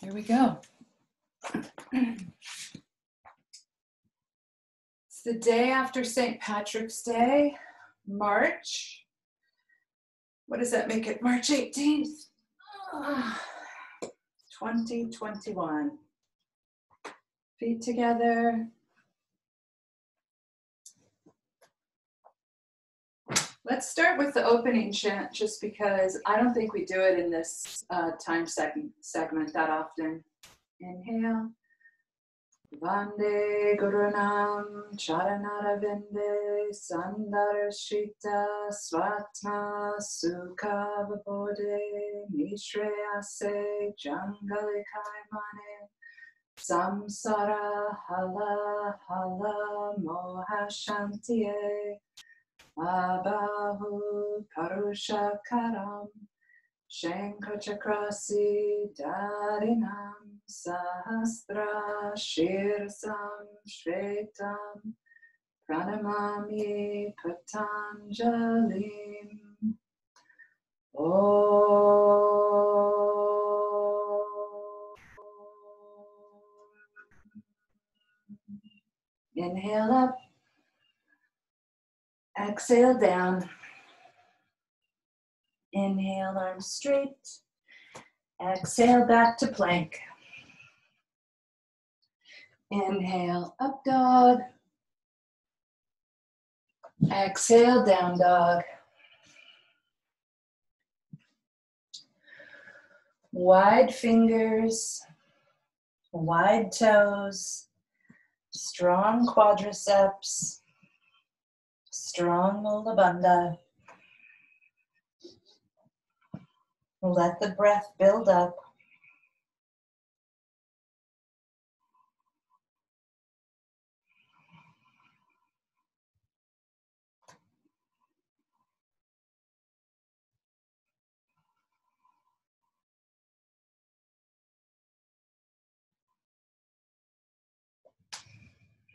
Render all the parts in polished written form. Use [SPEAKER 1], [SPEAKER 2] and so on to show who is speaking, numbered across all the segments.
[SPEAKER 1] Here we go. It's the day after St. Patrick's Day, March. What does that make it? March 18th, 2021. Feet together. Let's start with the opening chant just because I don't think we do it in this time segment that often. Inhale. Vande Gurunam Charanaravinda Sandarshita Svatma Sukha Vabodhe Nishreyase Jangalikaimane Samsara Hala Hala Moha Shantiye Abahu Parusha Karam Shankachakrasi Darinam Sahasra Shirsam Shvetam Pranamami Patanjalim. Inhale up, exhale down. Inhale, arms straight. Exhale, back to plank. Inhale, up dog. Exhale, down dog. Wide fingers, wide toes, strong quadriceps, strong Mula Bandha. Let the breath build up.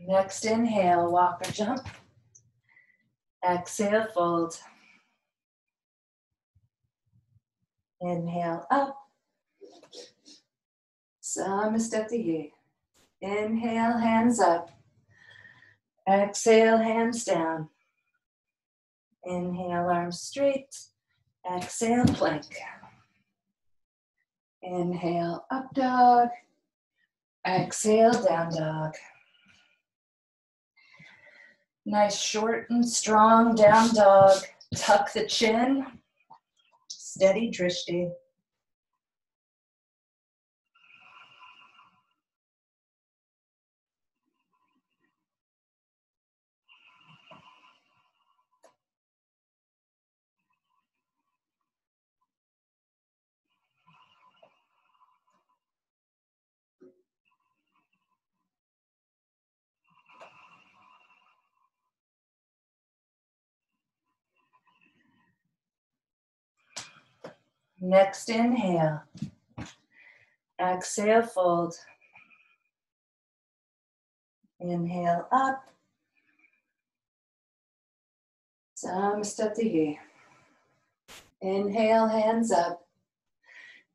[SPEAKER 1] Next inhale, walk or jump. Exhale, fold. Inhale up. Samastatihi. Inhale, hands up. Exhale, hands down. Inhale, arms straight. Exhale, plank. Inhale, up dog. Exhale, down dog. Nice short and strong down dog. Tuck the chin. Steady drishti. Next inhale. Exhale, fold. Inhale up. Samastatihi. Inhale, hands up.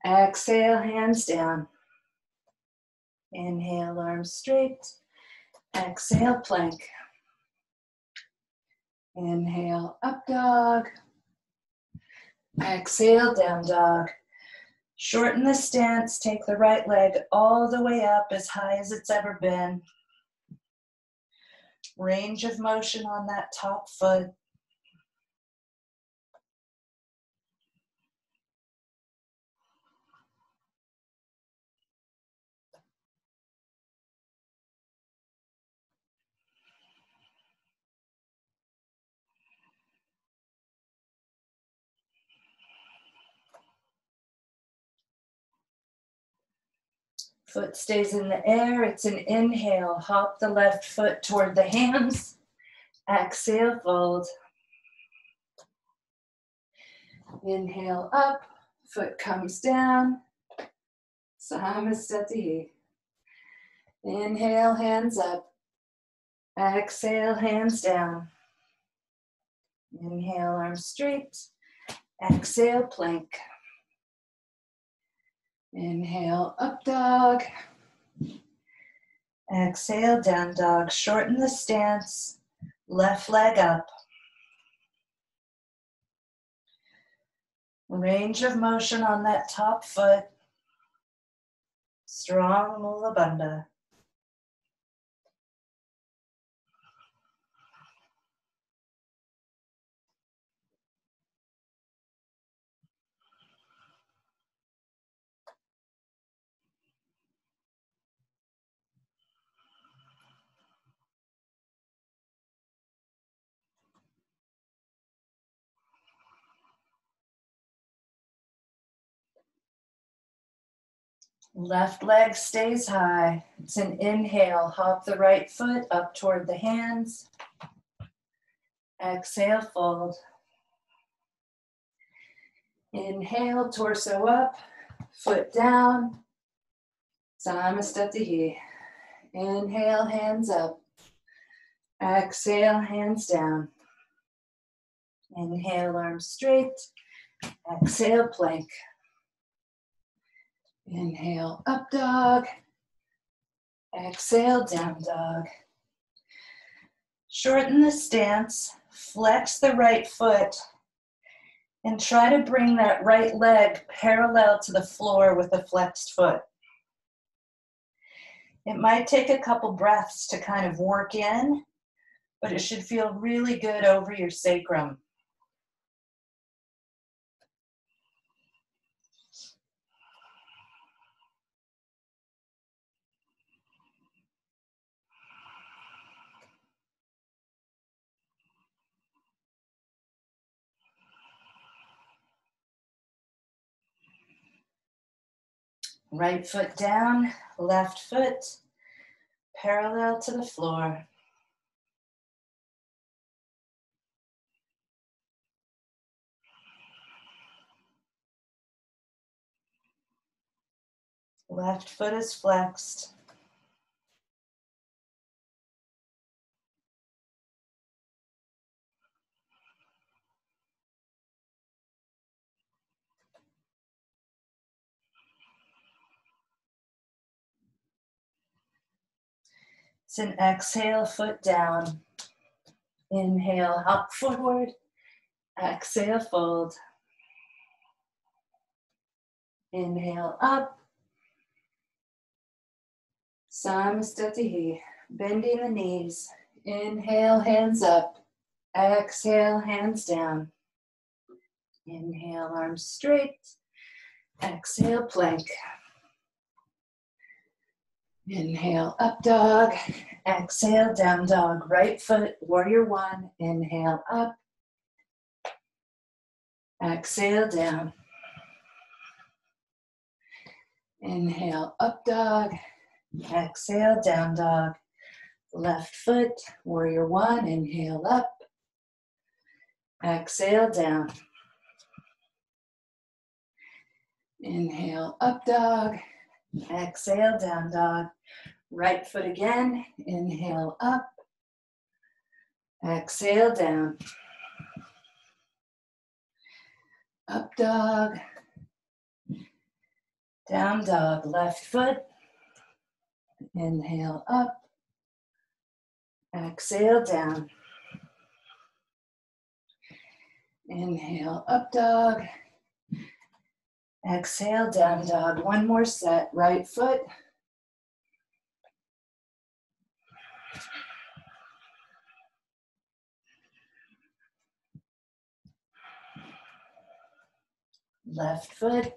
[SPEAKER 1] Exhale, hands down. Inhale, arms straight. Exhale, plank. Inhale, up dog. Exhale, down dog. Shorten the stance. Take the right leg all the way up as high as it's ever been. Range of motion on that top foot. Foot stays in the air. It's an inhale. Hop the left foot toward the hands. Exhale, fold. Inhale up. Foot comes down. Samastatihi. Inhale, hands up. Exhale, hands down. Inhale, arms straight. Exhale, plank. Inhale, up dog.
[SPEAKER 2] Exhale, down dog. Shorten the stance. Left leg up. Range of motion on that top foot. Strong Mula Bandha. Left leg stays high. It's an inhale. Hop the right foot up toward the hands. Exhale, fold. Inhale, torso up, foot down. Samastatihi. Inhale, hands up. Exhale, hands down. Inhale, arms straight. Exhale, plank. Inhale, up dog. Exhale, down dog. Shorten the stance. Flex the right foot. And try to bring that right leg parallel to the floor with the flexed foot. It might take a couple breaths to kind of work in, but it should feel really good over your sacrum. Right foot down, left foot parallel to the floor. Left foot is flexed. It's an exhale, foot down. Inhale, hop forward. Exhale, fold. Inhale, up. Samastatihi. Bending the knees. Inhale, hands up. Exhale, hands down. Inhale, arms straight. Exhale, plank. Inhale, up dog. Exhale, down dog. Right foot, warrior one. Inhale, up. Exhale, down. Inhale, up dog. Exhale, down dog. Left foot, warrior one. Inhale, up. Exhale, down. Inhale, up dog. Exhale, down dog. Right foot again. Inhale, up. Exhale, down. Up dog. Down dog. Left foot. Inhale, up. Exhale, down. Inhale, up dog. Exhale, down dog. One more set. Right foot. Left foot.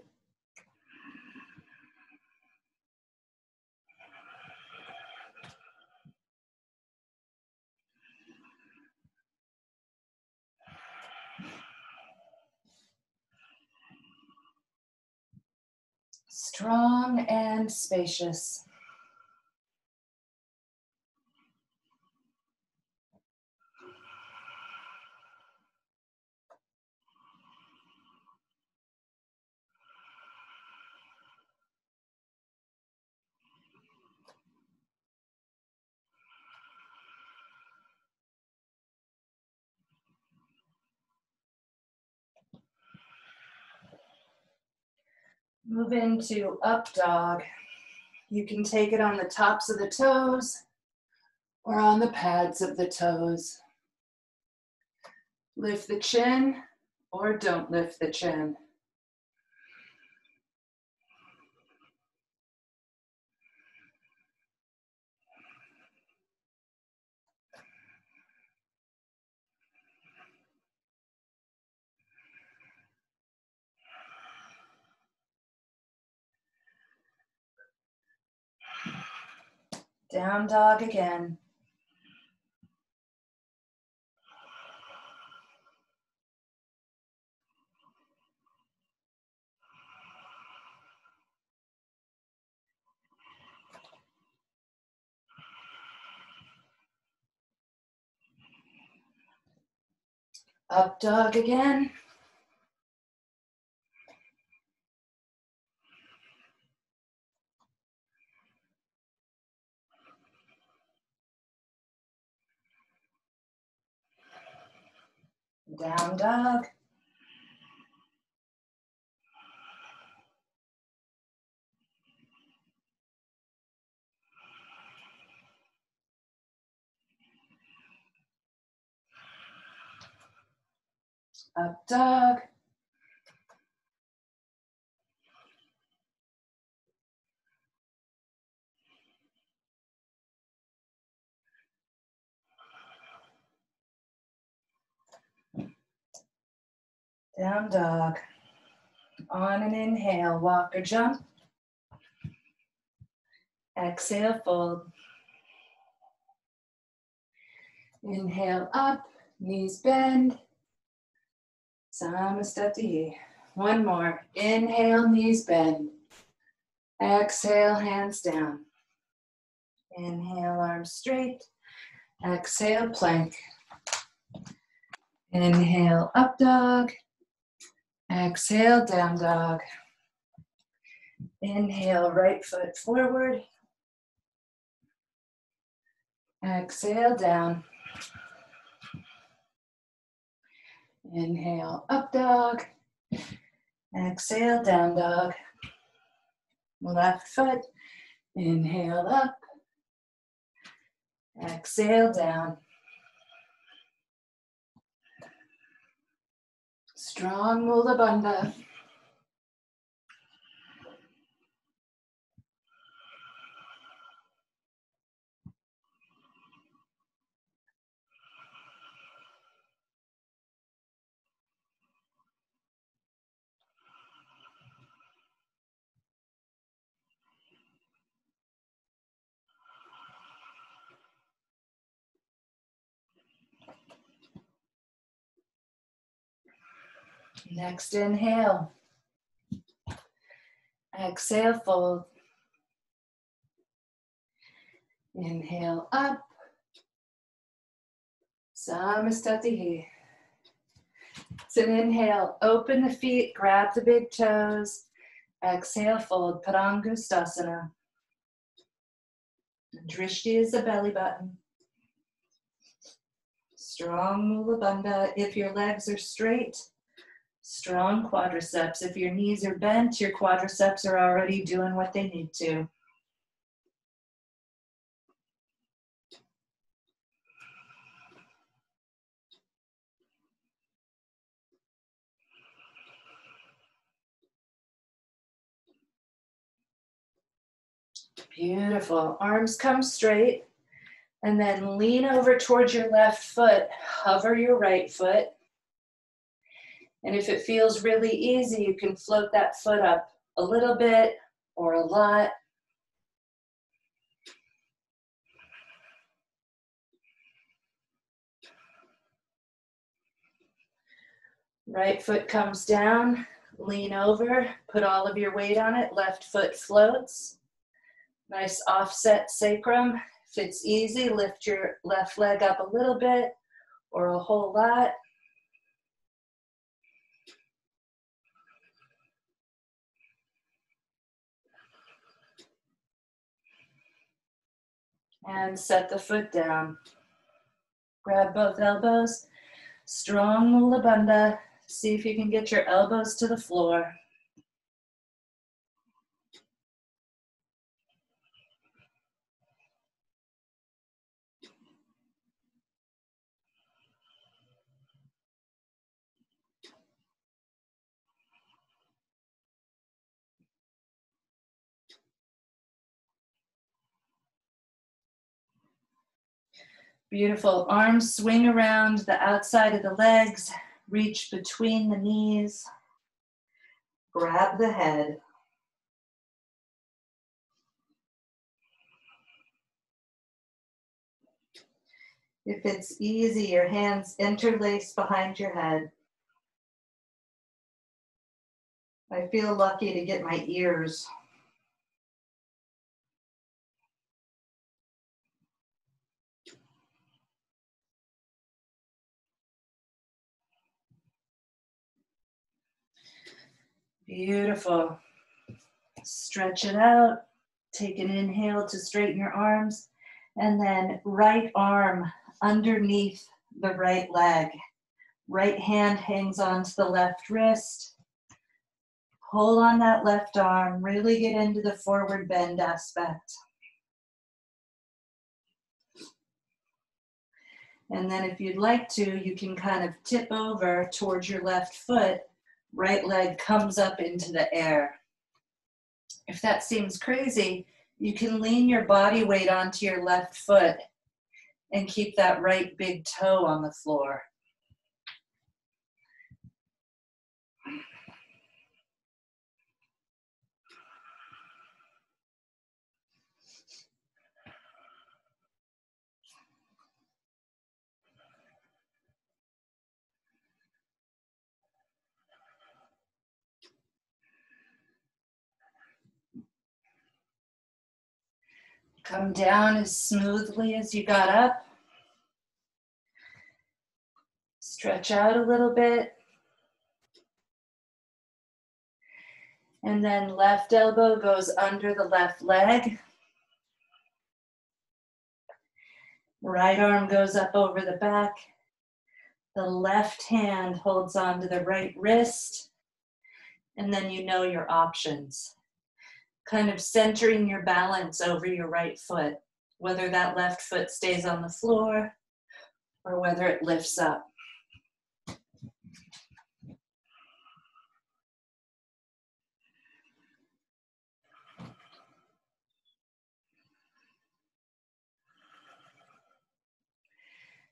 [SPEAKER 2] Strong and spacious.
[SPEAKER 1] Move into up dog. You can take it on the tops of the toes or on the pads of the toes. Lift the chin or don't lift the chin. Down dog again. Up dog again. Down dog. Up dog. Down dog. On an inhale, walk or jump. Exhale, fold. Inhale up, knees bend. Samastati. One more. Inhale, knees bend. Exhale, hands down. Inhale, arms straight. Exhale, plank. Inhale, up dog. Exhale, down dog. Inhale, right foot forward. Exhale, down. Inhale, up dog. Exhale, down dog. Left foot. Inhale, up. Exhale, down. Strong Mula Bandha. Next inhale. Exhale, fold. Inhale, up. Samastati. It's an inhale. Open the feet, grab the big toes. Exhale, fold. Padangusthasana. Drishti is the belly button. Strong Mula Bandha. If your legs are straight, strong quadriceps. If your knees are bent, your quadriceps are already doing what they need to. Beautiful. Arms come straight. And then lean over towards your left foot. Hover your right foot. And if it feels really easy, you can float that foot up a little bit or a lot. Right foot comes down, lean over, put all of your weight on it, left foot floats. Nice offset sacrum. If it's easy, lift your left leg up a little bit or a whole lot. And set the foot down. Grab both elbows. Strong Mula Bandha. See if you can get your elbows to the floor. Beautiful. Arms swing around the outside of the legs, reach between the knees, grab the head. If it's easy, your hands interlace behind your head. I feel lucky to get my ears. Beautiful. Stretch it out. Take an inhale to straighten your arms. And then right arm underneath the right leg. Right hand hangs onto the left wrist. Hold on that left arm. Really get into the forward bend aspect. And then if you'd like to, you can kind of tip over towards your left foot. Right leg comes up into the air. If that seems crazy, you can lean your body weight onto your left foot and keep that right big toe on the floor. Come down as smoothly as you got up. Stretch out a little bit. And then left elbow goes under the left leg. Right arm goes up over the back. The left hand holds onto the right wrist. And then you know your options. Kind of centering your balance over your right foot, whether that left foot stays on the floor or whether it lifts up.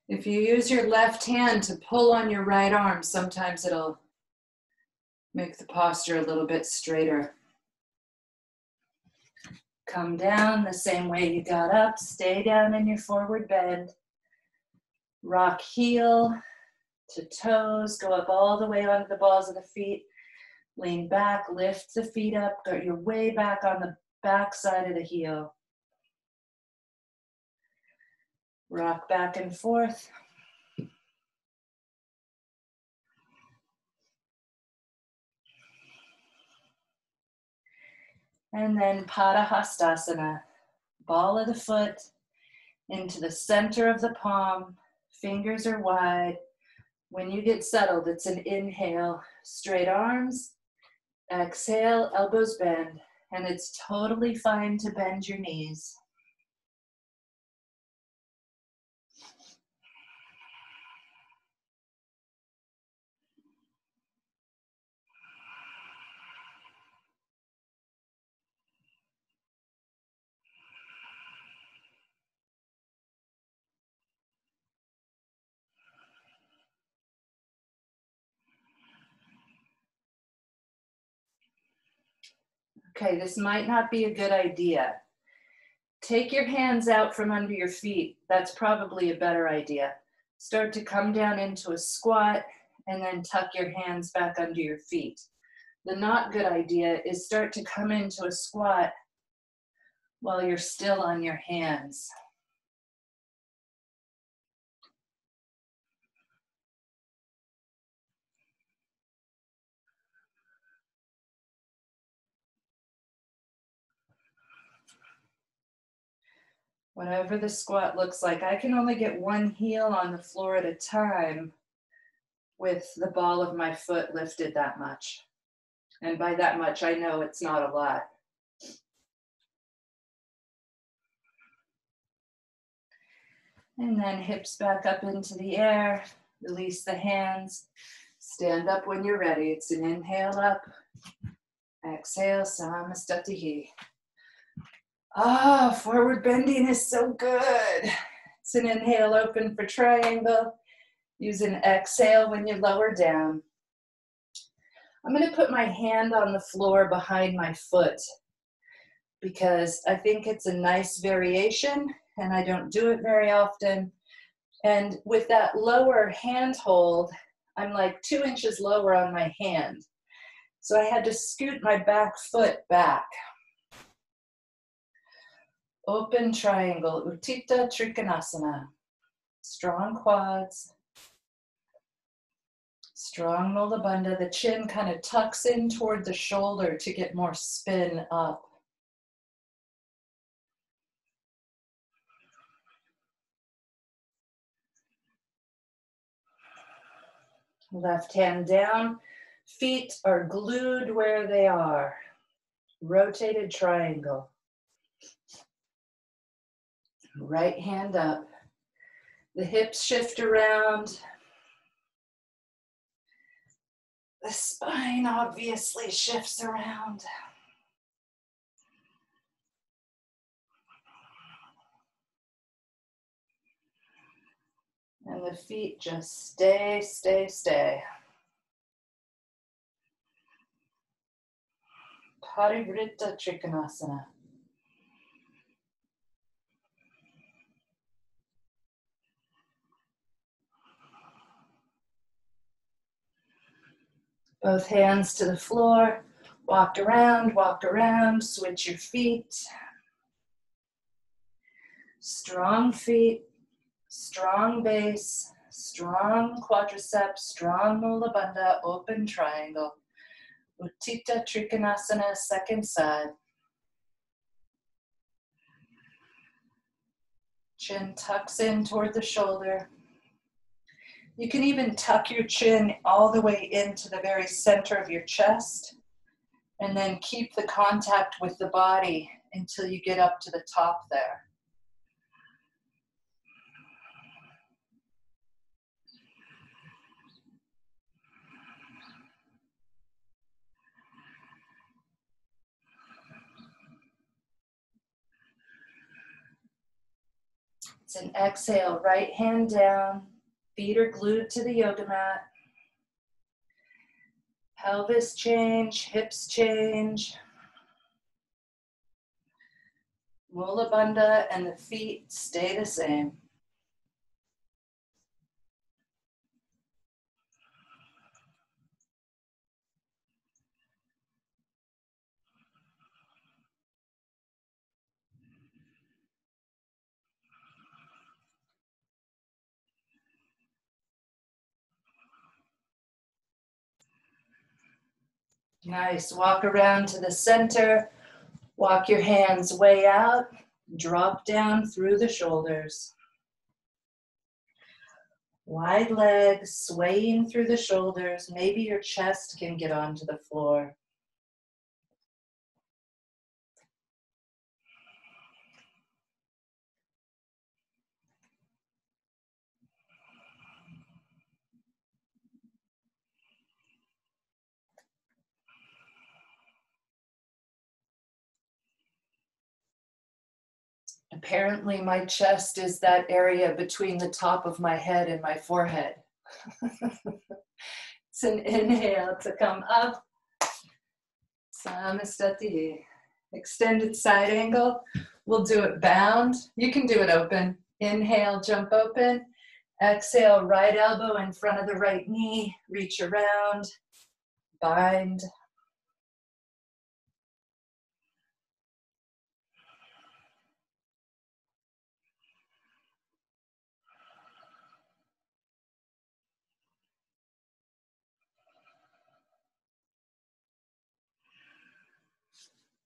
[SPEAKER 1] If you use your left hand to pull on your right arm, sometimes it'll make the posture a little bit straighter. Come down the same way you got up. Stay down in your forward bend. Rock heel to toes. Go up all the way onto the balls of the feet. Lean back, lift the feet up. Go your way back on the back side of the heel. Rock back and forth. And then Padahastasana. Ball of the foot into the center of the palm. Fingers are wide. When you get settled, it's an inhale, straight arms. Exhale, elbows bend. And it's totally fine to bend your knees. Okay, this might not be a good idea. Take your hands out from under your feet. That's probably a better idea. Start to come down into a squat and then tuck your hands back under your feet. The not good idea is start to come into a squat while you're still on your hands. Whatever the squat looks like, I can only get one heel on the floor at a time with the ball of my foot lifted that much. And by that much, I know it's not a lot. And then hips back up into the air, release the hands, stand up when you're ready. It's an inhale up, exhale, Samastatihi. Ah, forward bending is so good. It's an inhale, open for triangle. Use an exhale when you lower down. I'm going to put my hand on the floor behind my foot because I think it's a nice variation and I don't do it very often. And with that lower hand hold, I'm like 2 inches lower on my hand. So I had to scoot my back foot back. Open triangle, Utthita Trikonasana. Strong quads. Strong Mula Bandha. The chin kind of tucks in toward the shoulder to get more spin up. Left hand down. Feet are glued where they are. Rotated triangle. Right hand up. The hips shift around. The spine obviously shifts around. And the feet just stay, stay, stay. Parivrtta Trikonasana. Both hands to the floor. Walk around, switch your feet. Strong feet, strong base, strong quadriceps, strong Mula Bandha, open triangle. Utthita Trikonasana, second side. Chin tucks in toward the shoulder. You can even tuck your chin all the way into the very center of your chest and then keep the contact with the body until you get up to the top there. It's an exhale, right hand down, feet are glued to the yoga mat. Pelvis change, hips change. Mula Bandha and the feet stay the same. Nice, walk around to the center, walk your hands way out, drop down through the shoulders. Wide legs, swaying through the shoulders, maybe your chest can get onto the floor. Apparently my chest is that area between the top of my head and my forehead. It's an inhale to come up. Samastati. Extended side angle. We'll do it bound. You can do it open. Inhale, jump open. Exhale, right elbow in front of the right knee. Reach around. Bind.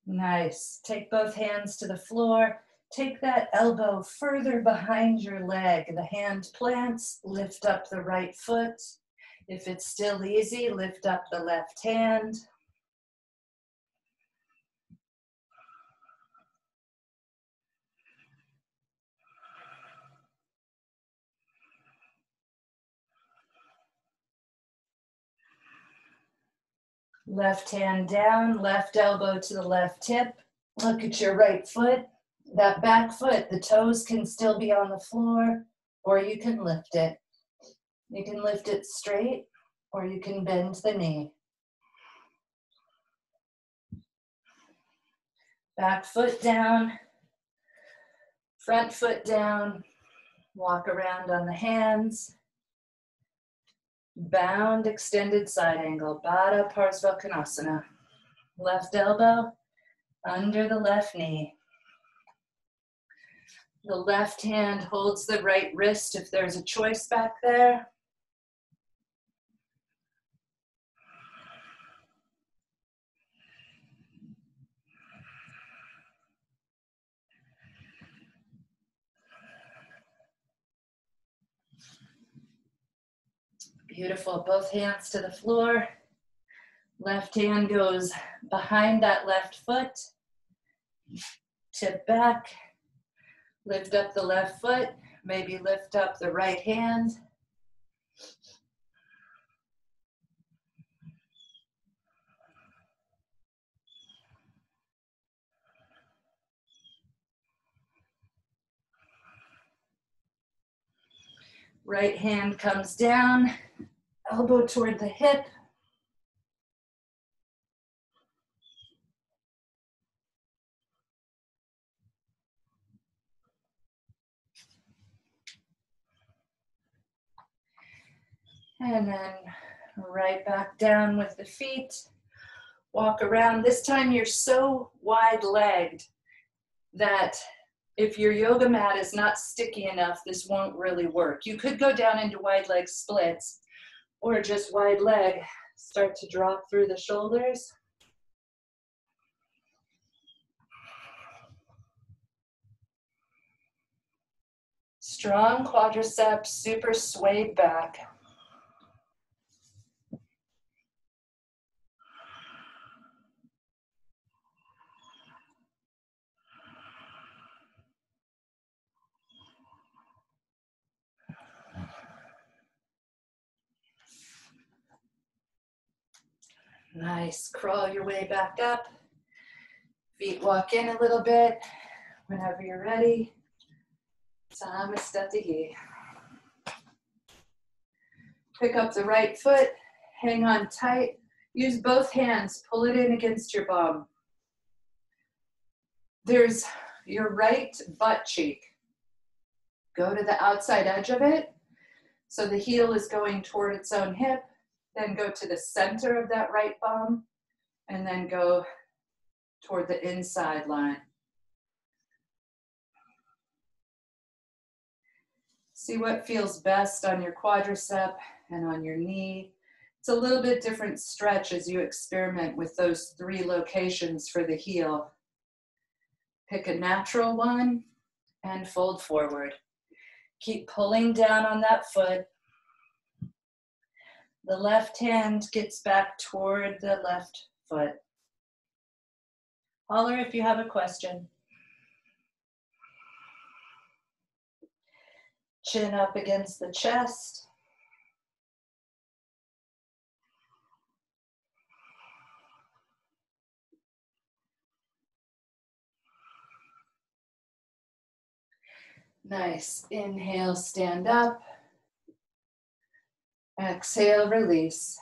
[SPEAKER 1] Nice. Take both hands to the floor. Take that elbow further behind your leg. The hand plants. Lift up the right foot. If it's still easy, lift up the left hand. Left hand down, left elbow to the left hip. Look at your right foot. That back foot, the toes can still be on the floor, or you can lift it. You can lift it straight, or you can bend the knee. Back foot down, front foot down, walk around on the hands. Bound extended side angle, Baddha Parsvakonasana. Left elbow under the left knee. The left hand holds the right wrist if there's a choice back there. Beautiful, both hands to the floor. Left hand goes behind that left foot. Tip back, lift up the left foot, maybe lift up the right hand. Right hand comes down, elbow toward the hip. And then right back down with the feet. Walk around. This time you're so wide-legged that if your yoga mat is not sticky enough, this won't really work. You could go down into wide leg splits or just wide leg. Start to drop through the shoulders. Strong quadriceps, super swayed back. Nice, crawl your way back up. Feet walk in a little bit. Whenever you're ready, Samastatihi. Pick up the right foot, hang on tight. Use both hands, pull it in against your bum. There's your right butt cheek. Go to the outside edge of it. So the heel is going toward its own hip. Then go to the center of that right bum. And then go toward the inside line. See what feels best on your quadricep and on your knee. It's a little bit different stretch as you experiment with those 3 locations for the heel. Pick a natural one and fold forward. Keep pulling down on that foot. The left hand gets back toward the left foot. Holler if you have a question. Chin up against the chest. Nice. Inhale, stand up. Exhale, release.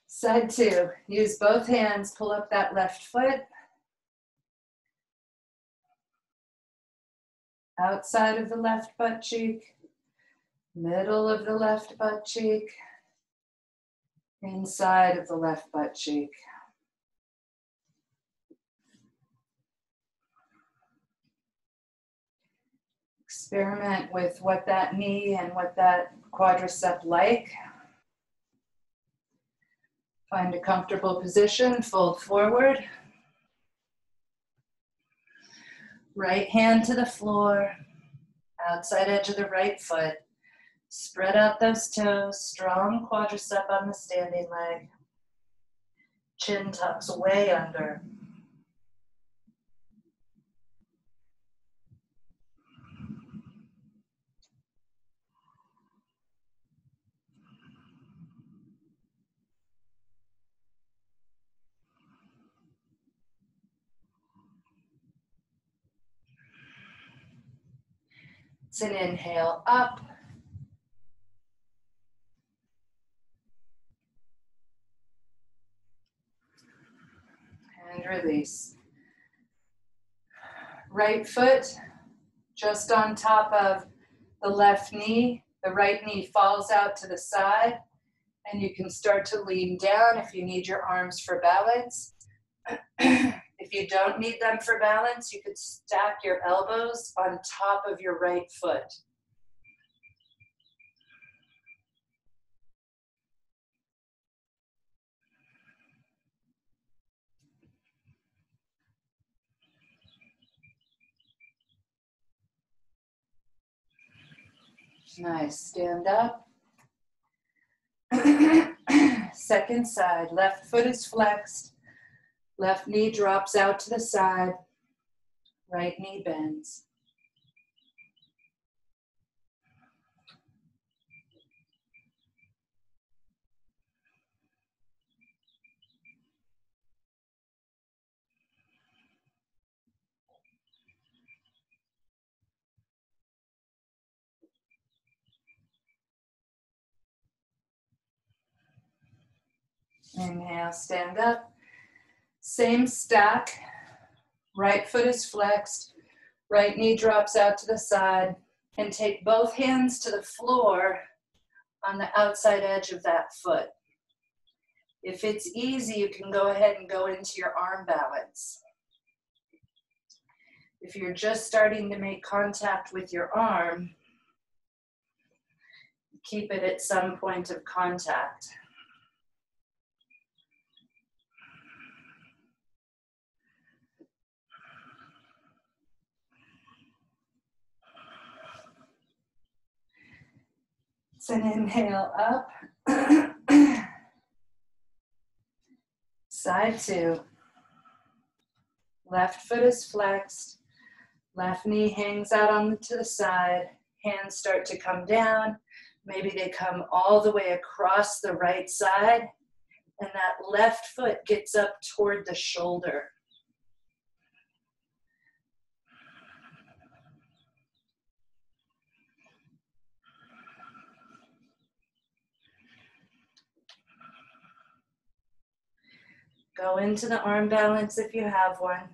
[SPEAKER 1] Side 2. Use both hands, pull up that left foot. Outside of the left butt cheek. Middle of the left butt cheek. Inside of the left butt cheek. Experiment with what that knee and what that quadricep like. Find a comfortable position, fold forward. Right hand to the floor, outside edge of the right foot. Spread out those toes, strong quadricep on the standing leg. Chin tucks way under. It's an inhale up. And release. Right foot just on top of the left knee. The right knee falls out to the side, and you can start to lean down if you need your arms for balance. If you don't need them for balance, you could stack your elbows on top of your right foot. Nice, stand up. Second side, left foot is flexed, left knee drops out to the side, right knee bends. Inhale, stand up. Same stack. Right foot is flexed. Right knee drops out to the side. And take both hands to the floor on the outside edge of that foot. If it's easy, you can go ahead and go into your arm balance. If you're just starting to make contact with your arm, keep it at some point of contact. It's an inhale up. Side two. Left foot is flexed. Left knee hangs out to the side. Hands start to come down. Maybe they come all the way across the right side. And that left foot gets up toward the shoulder. Go into the arm balance if you have one.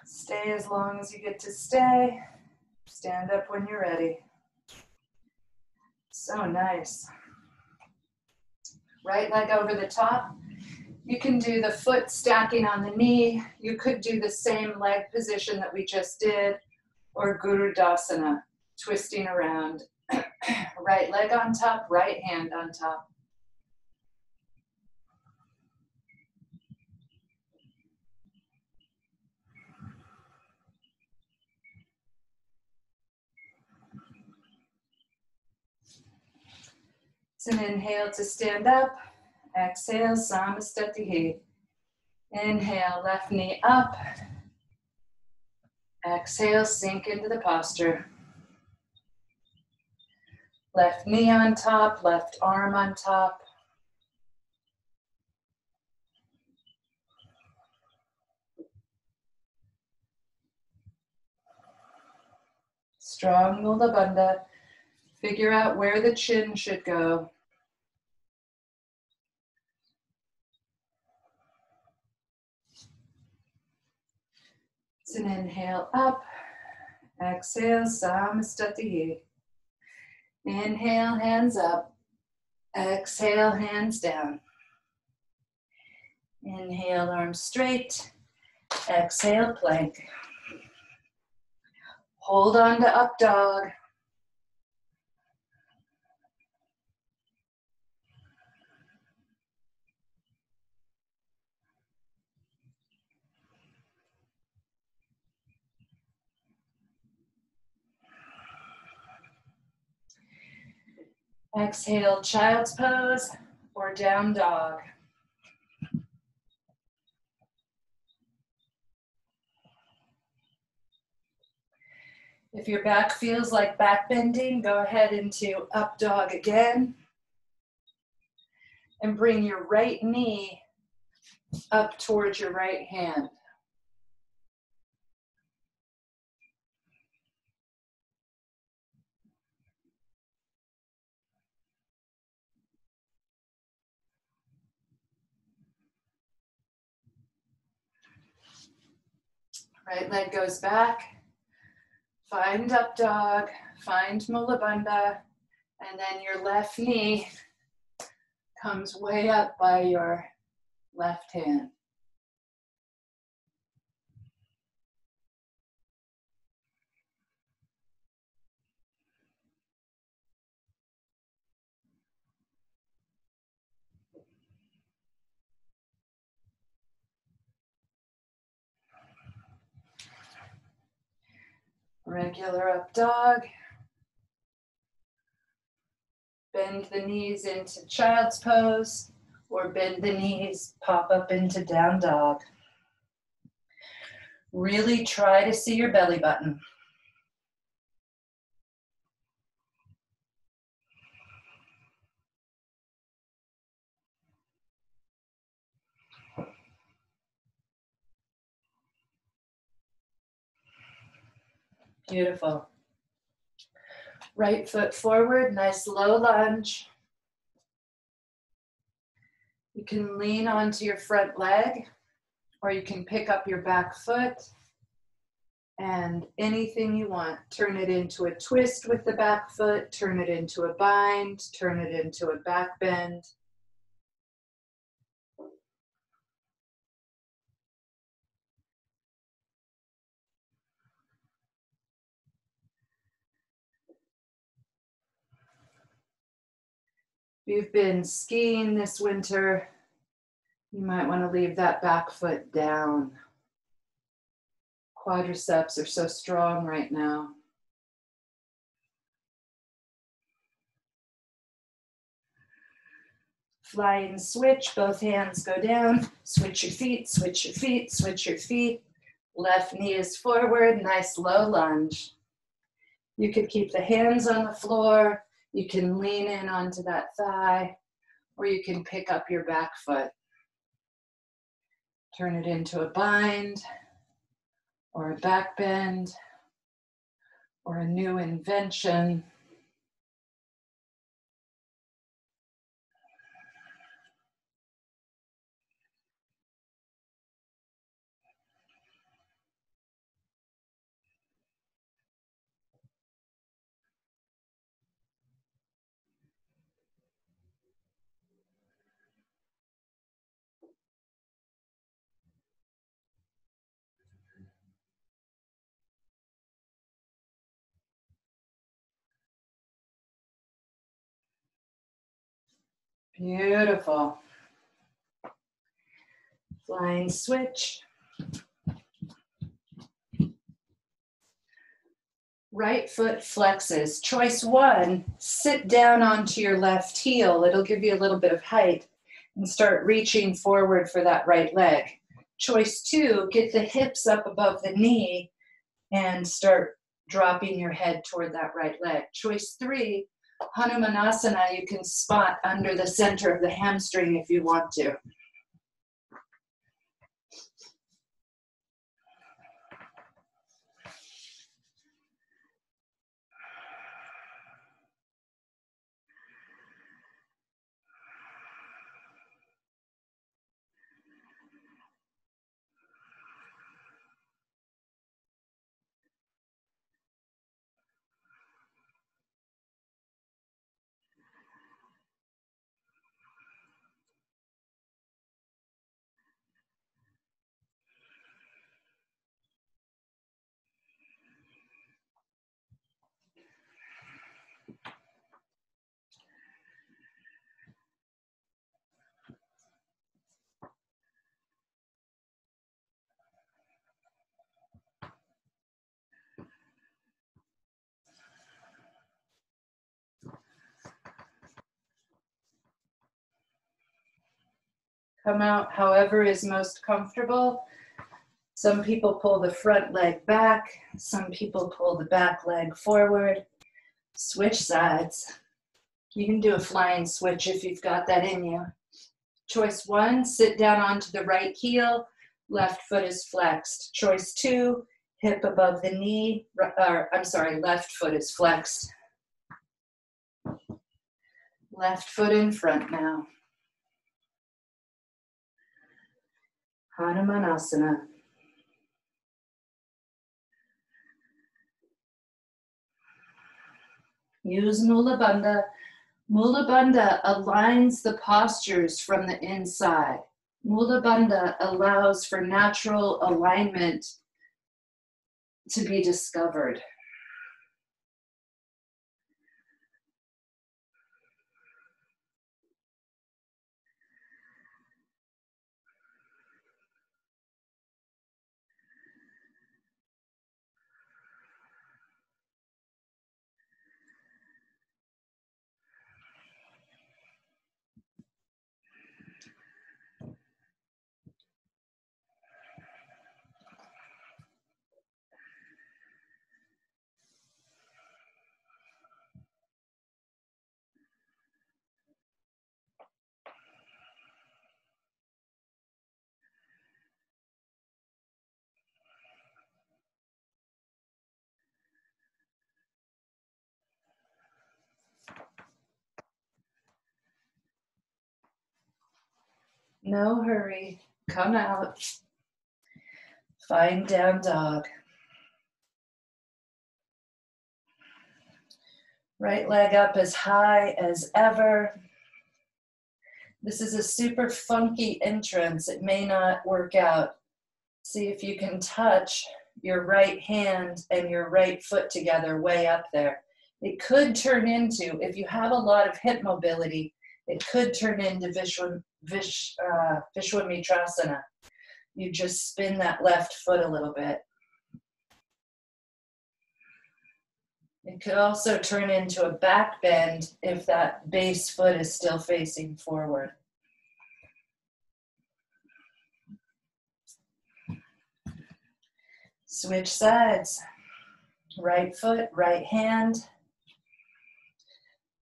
[SPEAKER 1] Stay as long as you get to stay. Stand up when you're ready. So nice. Right leg over the top. You can do the foot stacking on the knee. You could do the same leg position that we just did, or Gurudasana, twisting around. Right leg on top, right hand on top. It's an inhale to stand up. Exhale, Samastatihi. Inhale, left knee up. Exhale, sink into the posture. Left knee on top, left arm on top. Strong Mula Bandha. Figure out where the chin should go. It's an inhale up. Exhale, Samastatihi. Inhale, hands up. Exhale, hands down. Inhale, arms straight. Exhale, plank. Hold on to up dog. Exhale, child's pose or down dog. If your back feels like back bending, go ahead into up dog again. And bring your right knee up towards your right hand. Right leg goes back. Find up dog, find mula bandha, and then your left knee comes way up by your left hand. Regular up dog. Bend the knees into child's pose, or bend the knees, pop up into down dog. Really try to see your belly button. Beautiful. Right foot forward, nice low lunge. You can lean onto your front leg, or you can pick up your back foot and anything you want. Turn it into a twist with the back foot, turn it into a bind, turn it into a back bend. If you've been skiing this winter, you might want to leave that back foot down. Quadriceps are so strong right now. Flying switch, both hands go down. Switch your feet, switch your feet, switch your feet. Left knee is forward, nice low lunge. You could keep the hands on the floor. You can lean in onto that thigh, or you can pick up your back foot. Turn it into a bind, or a back bend, or a new invention. Beautiful. Flying switch. Right foot flexes. Choice one, sit down onto your left heel. It'll give you a little bit of height and start reaching forward for that right leg. Choice two, get the hips up above the knee and start dropping your head toward that right leg. Choice three, Hanumanasana, you can spot under the center of the hamstring if you want to. Come out however is most comfortable. Some people pull the front leg back. Some people pull the back leg forward. Switch sides. You can do a flying switch if you've got that in you. Choice 1, sit down onto the right heel. Left foot is flexed. Choice 2, hip above the knee. Left foot is flexed. Left foot in front now. Hanumanasana. Use Mula Bandha. Mula Bandha aligns the postures from the inside. Mula Bandha allows for natural alignment to be discovered. No hurry. Come out. Find down dog. Right leg up as high as ever. This is a super funky entrance. It may not work out. See if you can touch your right hand and your right foot together way up there. It could turn into, if you have a lot of hip mobility, it could turn into Vishwamitrasana. You just spin that left foot a little bit. It could also turn into a back bend if that base foot is still facing forward. Switch sides. Right foot, right hand.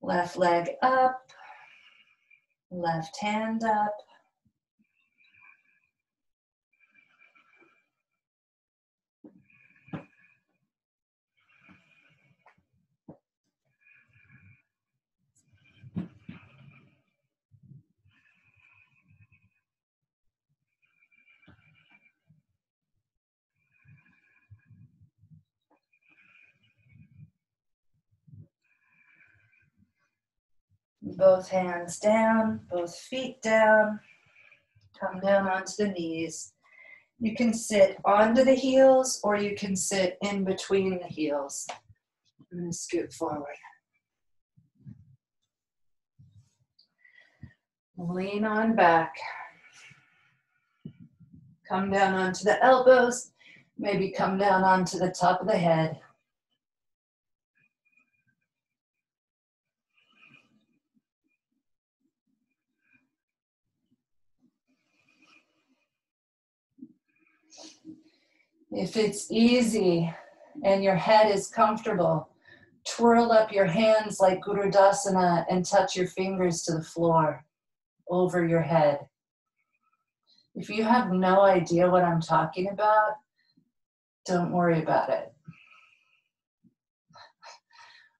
[SPEAKER 1] Left leg up. Left hand up. Both hands down, both feet down. Come down onto the knees. You can sit onto the heels or you can sit in between the heels. I'm going to scoot forward. Lean on back. Come down onto the elbows. Maybe come down onto the top of the head. If it's easy and your head is comfortable, twirl up your hands like Gurudasana and touch your fingers to the floor over your head. If you have no idea what I'm talking about, don't worry about it.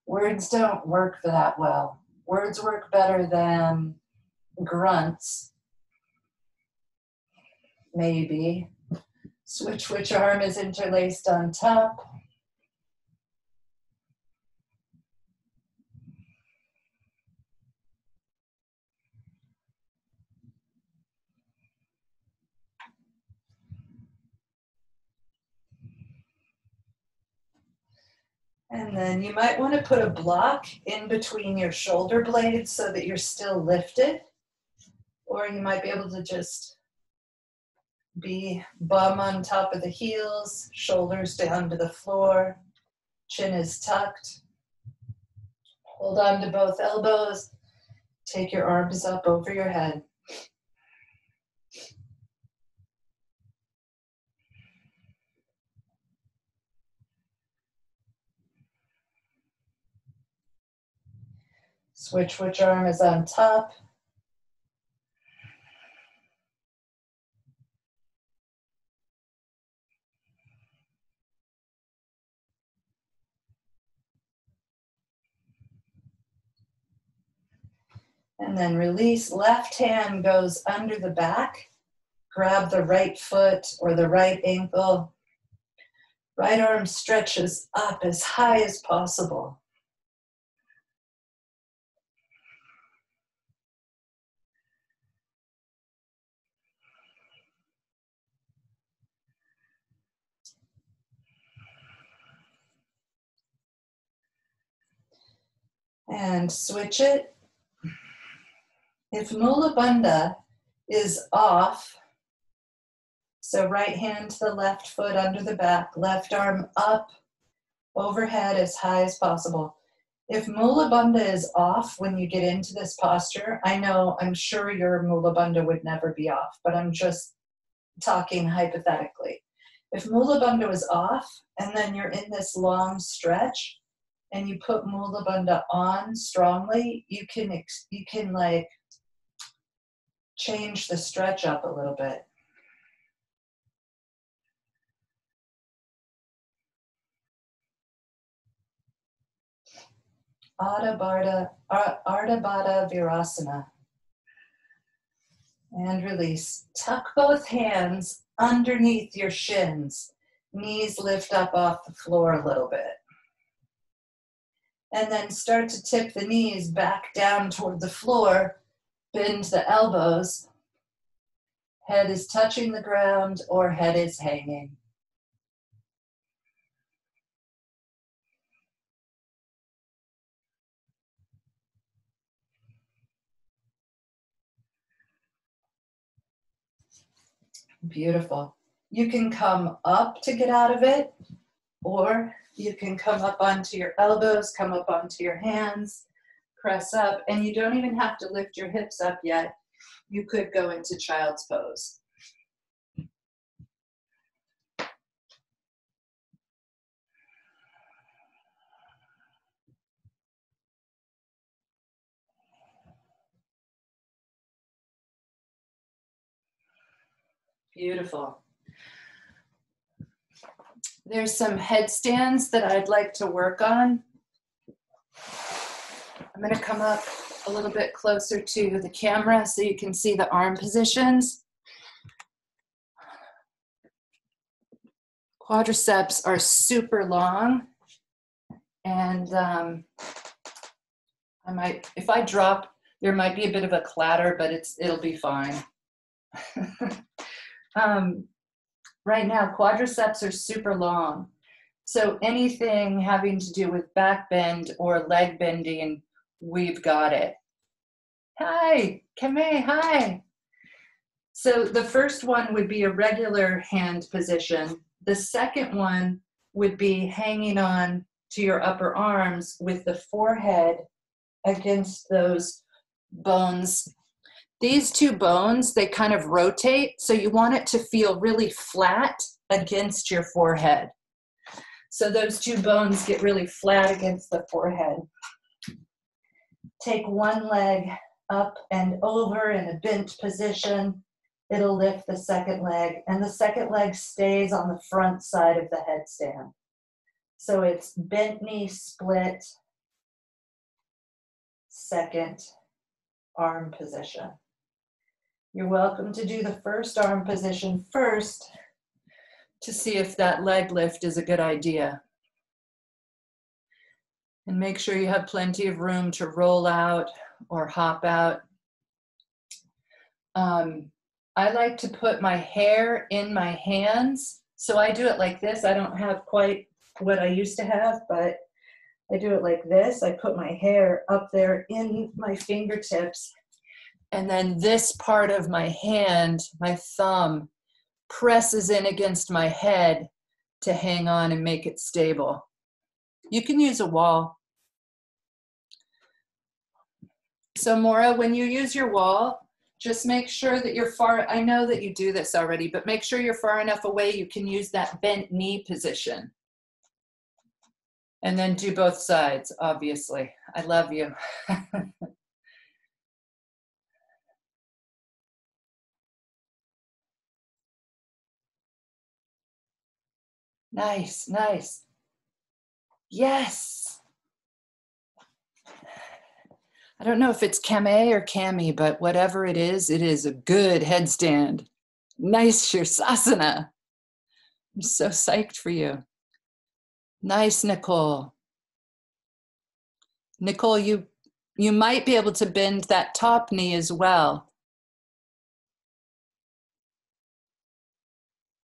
[SPEAKER 1] Words don't work for that well. Words work better than grunts, maybe. Switch which arm is interlaced on top. And then you might want to put a block in between your shoulder blades so that you're still lifted. Or you might be able to just be bum on top of the heels, shoulders down to the floor, chin is tucked. Hold on to both elbows. Take your arms up over your head. Switch which arm is on top. And then release. Left hand goes under the back. Grab the right foot or the right ankle. Right arm stretches up as high as possible. And switch it. If Mula Bandha is off, so right hand to the left foot under the back, left arm up, overhead as high as possible. If Mula Bandha is off when you get into this posture, I'm sure your Mula Bandha would never be off, but I'm just talking hypothetically. If Mula Bandha is off and then you're in this long stretch and you put Mula Bandha on strongly, you can like change the stretch up a little bit. Ardha Baddha Virasana. And release. Tuck both hands underneath your shins. Knees lift up off the floor a little bit. And then start to tip the knees back down toward the floor. Bend the elbows. Head is touching the ground or head is hanging. Beautiful. You can come up to get out of it, or you can come up onto your elbows, come up onto your hands, press up, and you don't even have to lift your hips up yet. You could go into child's pose. Beautiful. There's some headstands that I'd like to work on. I'm going to come up a little bit closer to the camera so you can see the arm positions. Quadriceps are super long, and if I drop, there might be a bit of a clatter, but it'll be fine. Right now, quadriceps are super long. So anything having to do with back bend or leg bending, we've got it. Hi, Kame, hi. So the first one would be a regular hand position. The second one would be hanging on to your upper arms with the forehead against those bones. These two bones, they kind of rotate, so you want it to feel really flat against your forehead. So those two bones get really flat against the forehead. Take one leg up and over in a bent position. It'll lift the second leg, and the second leg stays on the front side of the headstand. So it's bent knee split, second arm position. You're welcome to do the first arm position first to see if that leg lift is a good idea. And make sure you have plenty of room to roll out or hop out. I like to put my hair in my hands. So I do it like this. I don't have quite what I used to have, but I do it like this. I put my hair up there in my fingertips. And then this part of my hand, my thumb, presses in against my head to hang on and make it stable. You can use a wall. So Maura, when you use your wall, just make sure that you're far, I know that you do this already, but make sure you're far enough away you can use that bent knee position. And then do both sides, obviously. I love you. Nice, nice. Yes. I don't know if it's Kame or Kami, but whatever it is a good headstand. Nice Shirsasana. I'm so psyched for you. Nice, Nicole. Nicole, you might be able to bend that top knee as well.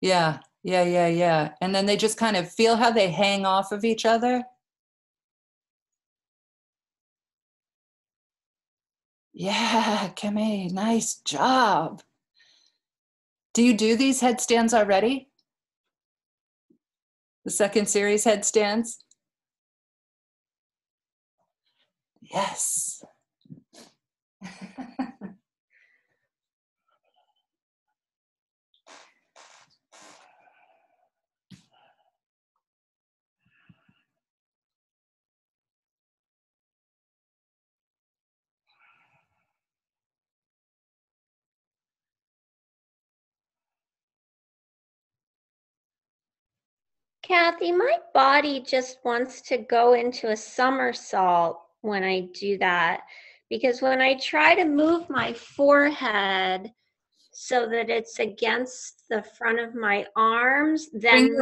[SPEAKER 1] Yeah, yeah, yeah, yeah. And then they just kind of feel how they hang off of each other. Yeah, Kame, nice job. Do you do these headstands already? The second series headstands? Yes.
[SPEAKER 3] Kathy, my body just wants to go into a somersault when I do that, because when I try to move my forehead so that it's against the front of my arms, then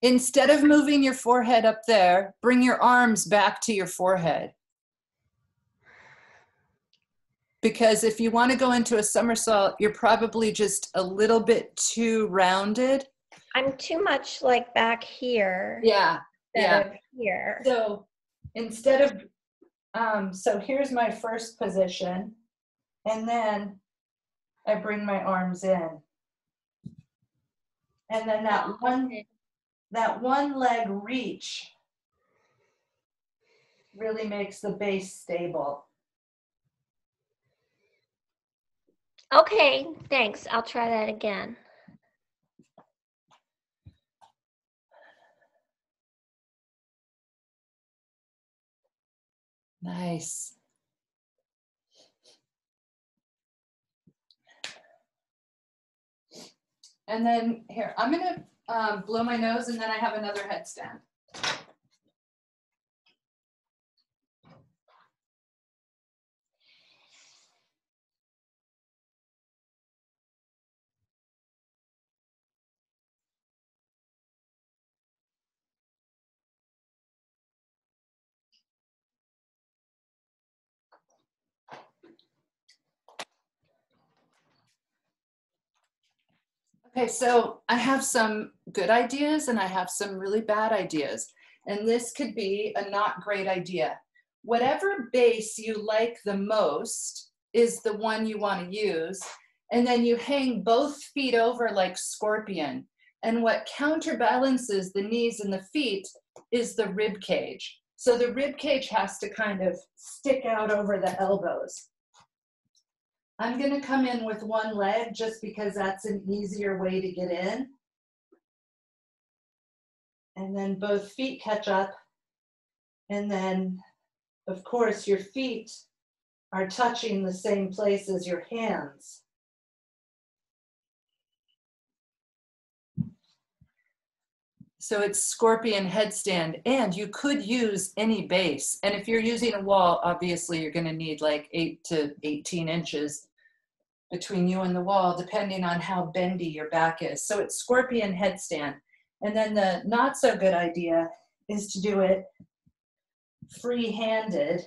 [SPEAKER 1] instead of moving your forehead up there, bring your arms back to your forehead. Because if you want to go into a somersault, you're probably just a little bit too rounded.
[SPEAKER 3] I'm too much like back here.
[SPEAKER 1] Yeah,
[SPEAKER 3] instead of here.
[SPEAKER 1] So instead of, so here's my first position, and then I bring my arms in. And then that one leg reach really makes the base stable.
[SPEAKER 3] Okay, thanks. I'll try that again.
[SPEAKER 1] Nice. And then here, I'm gonna blow my nose, and then I have another headstand. Okay, so I have some good ideas and I have some really bad ideas. And this could be a not great idea. Whatever base you like the most is the one you want to use. And then you hang both feet over like scorpion. And what counterbalances the knees and the feet is the rib cage. So the rib cage has to kind of stick out over the elbows. I'm going to come in with one leg just because that's an easier way to get in. And then both feet catch up. And then, of course, your feet are touching the same place as your hands. So it's scorpion headstand, and you could use any base. And if you're using a wall, obviously you're going to need like 8 to 18 inches between you and the wall, depending on how bendy your back is. So it's scorpion headstand. And then the not so good idea is to do it free-handed.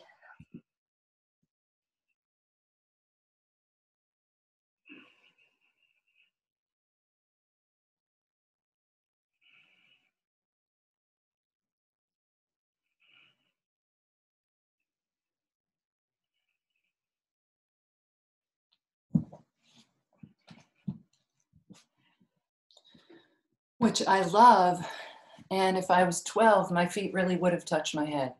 [SPEAKER 1] Which I love. And if I was 12, my feet really would have touched my head.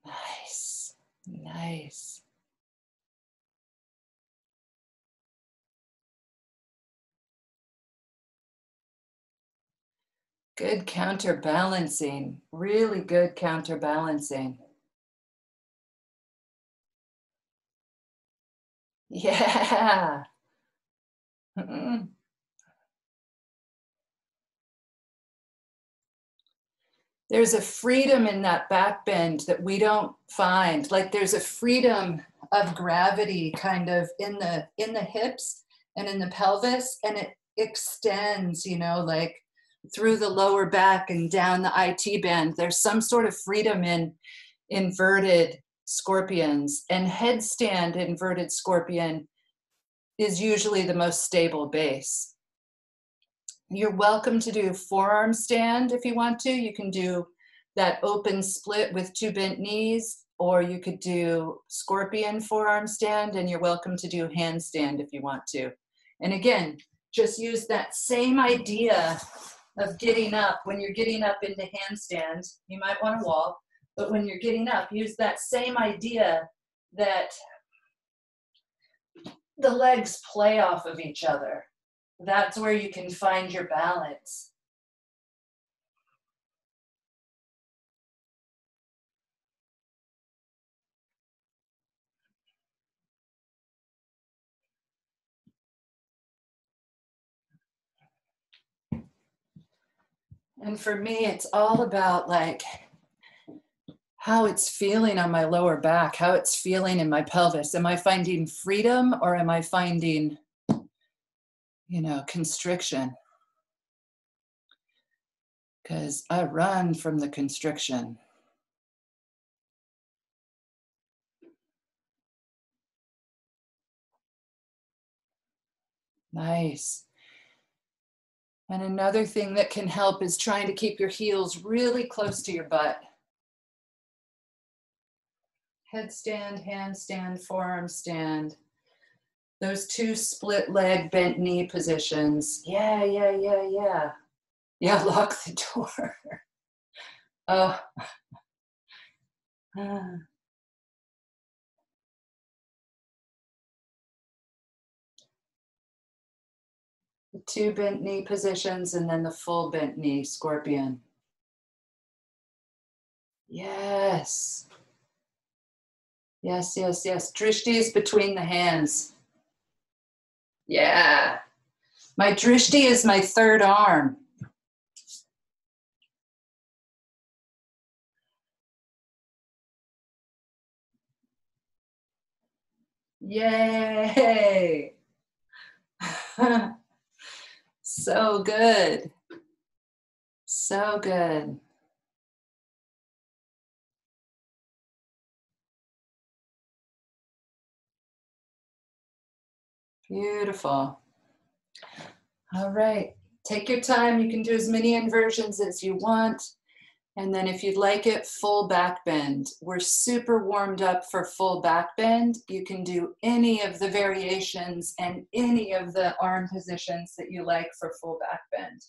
[SPEAKER 1] Nice, nice. Good counterbalancing, really good counterbalancing. Yeah. Mm-mm. There's a freedom in that back bend that we don't find. Like there's a freedom of gravity kind of in the hips and in the pelvis, and it extends, you know, like through the lower back and down the IT band. There's some sort of freedom in inverted scorpions, and headstand inverted scorpion is usually the most stable base. You're welcome to do forearm stand if you want to. You can do that open split with 2 bent knees, or you could do scorpion forearm stand, and you're welcome to do handstand if you want to. And again, just use that same idea of getting up. When you're getting up into handstand, you might want to walk, but when you're getting up, use that same idea that the legs play off of each other. That's where you can find your balance. And for me, it's all about like how it's feeling on my lower back, how it's feeling in my pelvis. Am I finding freedom, or am I finding, you know, constriction? Because I run from the constriction. Nice. And another thing that can help is trying to keep your heels really close to your butt. Headstand, handstand, forearm stand. Those 2 split leg, bent knee positions. Yeah. Yeah, lock the door. Oh. The 2 bent knee positions, and then the full bent knee, scorpion. Yes. Yes. Drishti is between the hands. Yeah. My drishti is my 3rd arm. Yay. So good. So good. Beautiful. All right. Take your time. You can do as many inversions as you want. And then if you'd like it, full back bend. We're super warmed up for full back bend. You can do any of the variations and any of the arm positions that you like for full back bend.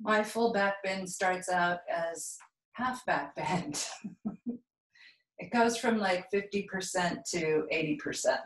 [SPEAKER 1] My full back bend starts out as half back bend. It goes from like 50% to 80%.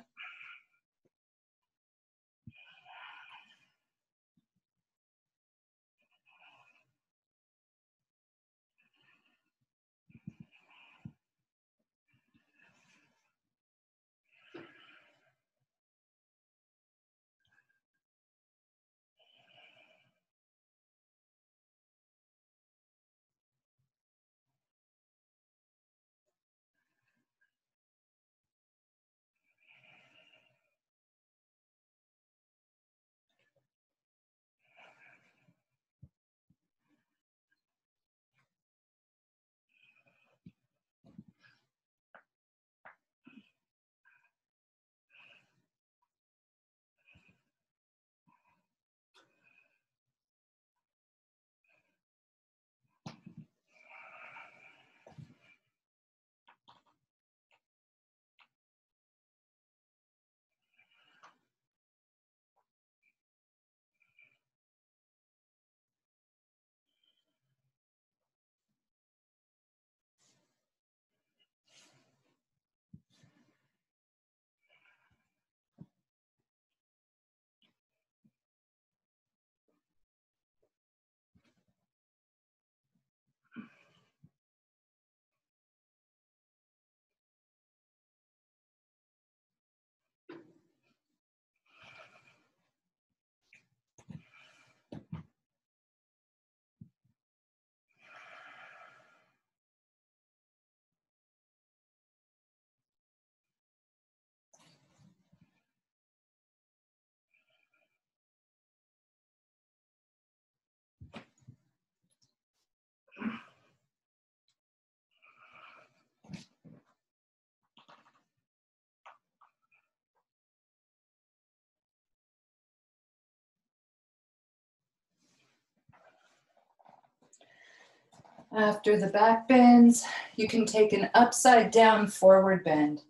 [SPEAKER 1] After the back bends, you can take an upside down forward bend.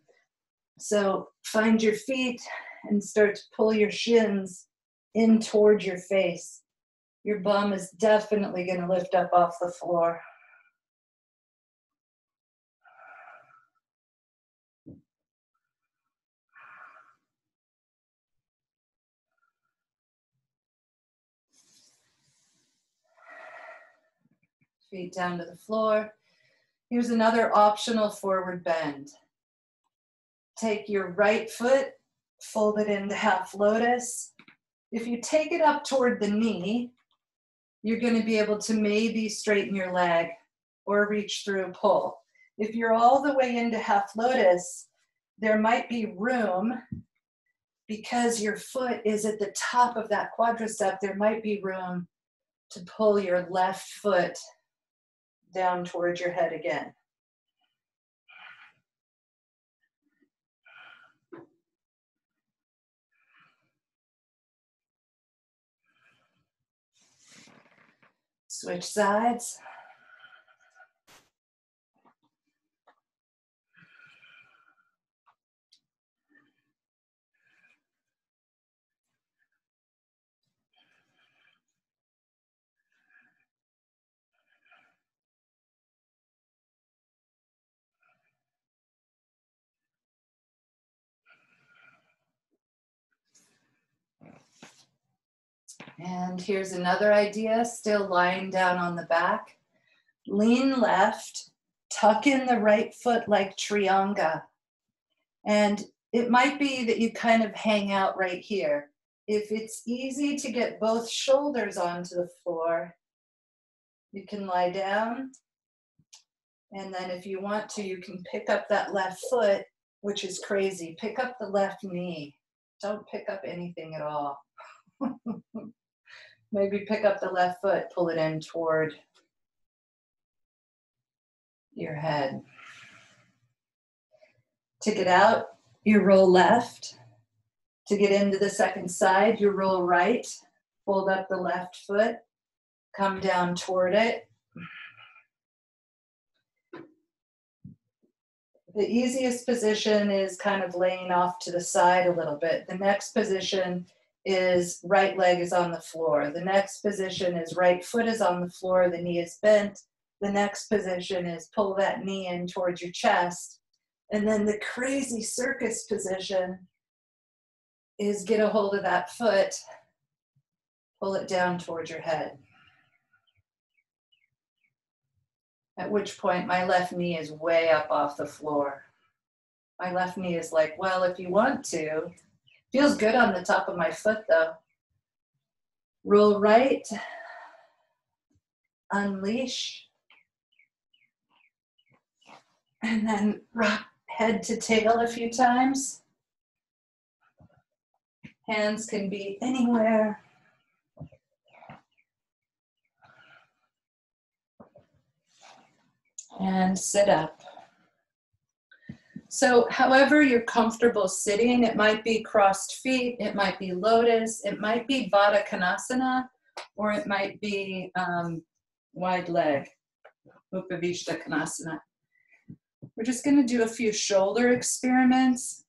[SPEAKER 1] So find your feet and start to pull your shins in towards your face. Your bum is definitely going to lift up off the floor. Feet down to the floor. Here's another optional forward bend. Take your right foot, fold it into half lotus. If you take it up toward the knee, you're going to be able to maybe straighten your leg or reach through and pull. If you're all the way into half lotus, there might be room, because your foot is at the top of that quadricep, there might be room to pull your left foot down towards your head again. Switch sides. And here's another idea, still lying down on the back. Lean left, tuck in the right foot like Trianga. And it might be that you kind of hang out right here. If it's easy to get both shoulders onto the floor, you can lie down. And then if you want to, you can pick up that left foot, which is crazy. Pick up the left knee. Don't pick up anything at all. Maybe pick up the left foot, pull it in toward your head. To get out, you roll left. To get into the second side, you roll right. Fold up the left foot, come down toward it. The easiest position is kind of laying off to the side a little bit. The next position is right leg is on the floor. The next position is right foot is on the floor, the knee is bent. The next position is pull that knee in towards your chest. And then the crazy circus position is get a hold of that foot, pull it down towards your head. At which point my left knee is way up off the floor. My left knee is like, well, if you want to. Feels good on the top of my foot though. Roll right, unleash, and then rock head to tail a few times. Hands can be anywhere. And sit up. So however you're comfortable sitting, it might be crossed feet, it might be lotus, it might be Baddha Konasana, or it might be wide leg, Upavishta Konasana. We're just going to do a few shoulder experiments.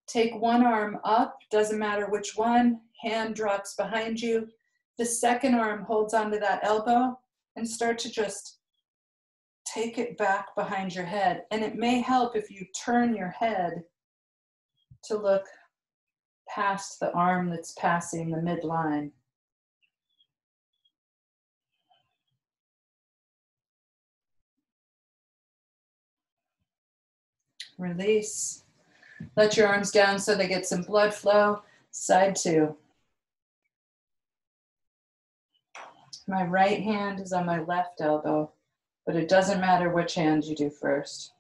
[SPEAKER 1] Take one arm up, doesn't matter which one, hand drops behind you. The second arm holds onto that elbow and start to just take it back behind your head. And it may help if you turn your head to look past the arm that's passing the midline. Release. Let your arms down so they get some blood flow. Side two. My right hand is on my left elbow, but it doesn't matter which hand you do first.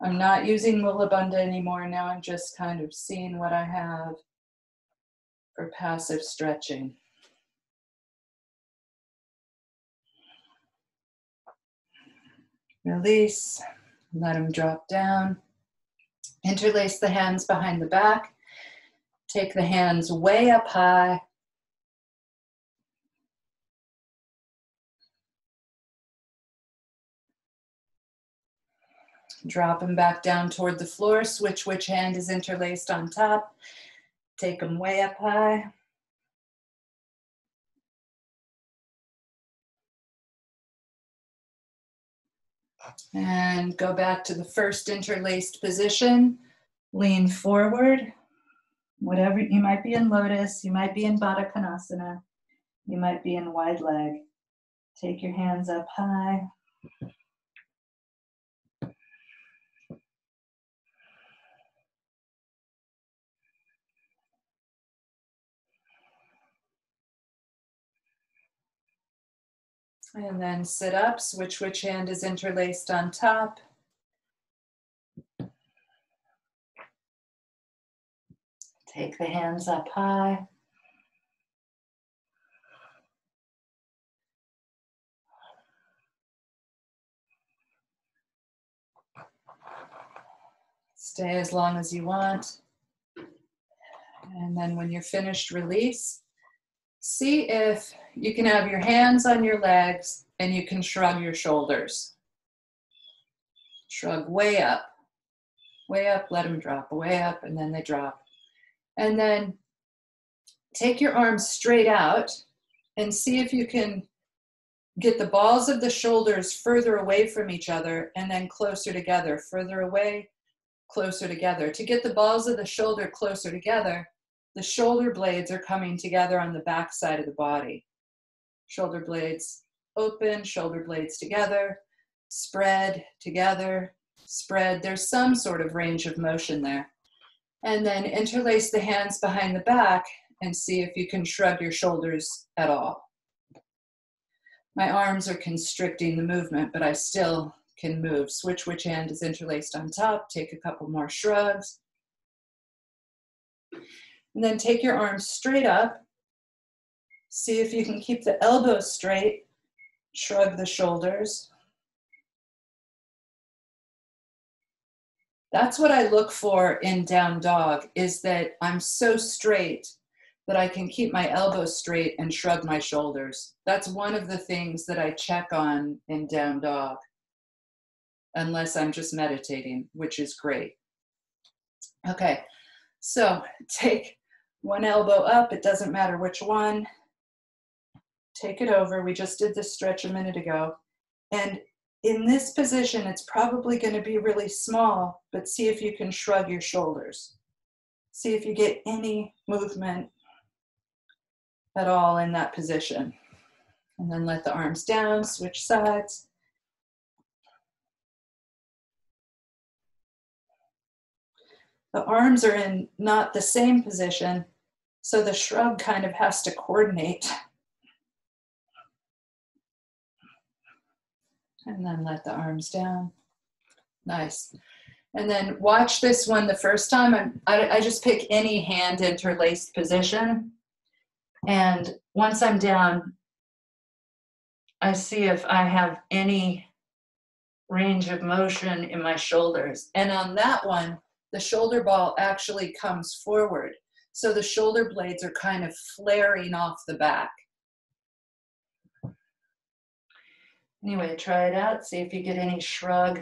[SPEAKER 1] I'm not using Mula Bandha anymore. Now I'm just kind of seeing what I have for passive stretching. Release, let them drop down. Interlace the hands behind the back. Take the hands way up high. Drop them back down toward the floor. Switch which hand is interlaced on top. Take them way up high. And go back to the first interlaced position. Lean forward. Whatever, you might be in Lotus, you might be in Baddha Konasana, you might be in wide leg. Take your hands up high. And then sit up, switch which hand is interlaced on top. Take the hands up high. Stay as long as you want. And then when you're finished, release. See if you can have your hands on your legs and you can shrug your shoulders. Shrug way up, let them drop, way up, and then they drop. And then take your arms straight out and see if you can get the balls of the shoulders further away from each other and then closer together, further away, closer together. To get the balls of the shoulder closer together, the shoulder blades are coming together on the back side of the body. Shoulder blades open, shoulder blades together, spread, together, spread. There's some sort of range of motion there. And then interlace the hands behind the back and see if you can shrug your shoulders at all. My arms are constricting the movement, but I still can move. Switch which hand is interlaced on top. Take a couple more shrugs. And then take your arms straight up. See if you can keep the elbows straight. Shrug the shoulders. That's what I look for in down dog, is that I'm so straight that I can keep my elbows straight and shrug my shoulders. That's one of the things that I check on in down dog, unless I'm just meditating, which is great. Okay, so take one elbow up, it doesn't matter which one. Take it over, we just did this stretch a minute ago. And in this position, it's probably going to be really small, but see if you can shrug your shoulders. See if you get any movement at all in that position. And then let the arms down, switch sides. The arms are in not the same position, so the shrug kind of has to coordinate. And then let the arms down. Nice. And then watch this one the first time. I just pick any hand interlaced position. And once I'm down, I see if I have any range of motion in my shoulders. And on that one, the shoulder ball actually comes forward. So the shoulder blades are kind of flaring off the back. Anyway, try it out. See if you get any shrug.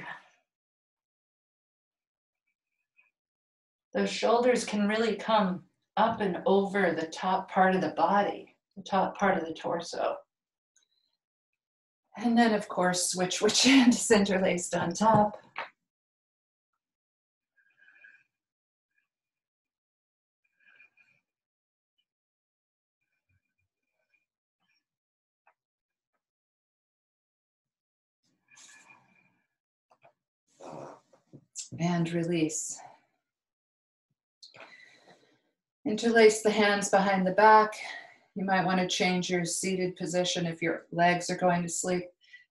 [SPEAKER 1] Those shoulders can really come up and over the top part of the body, the top part of the torso. And then, of course, switch which hand is interlaced on top. And release. Interlace the hands behind the back. You might want to change your seated position if your legs are going to sleep.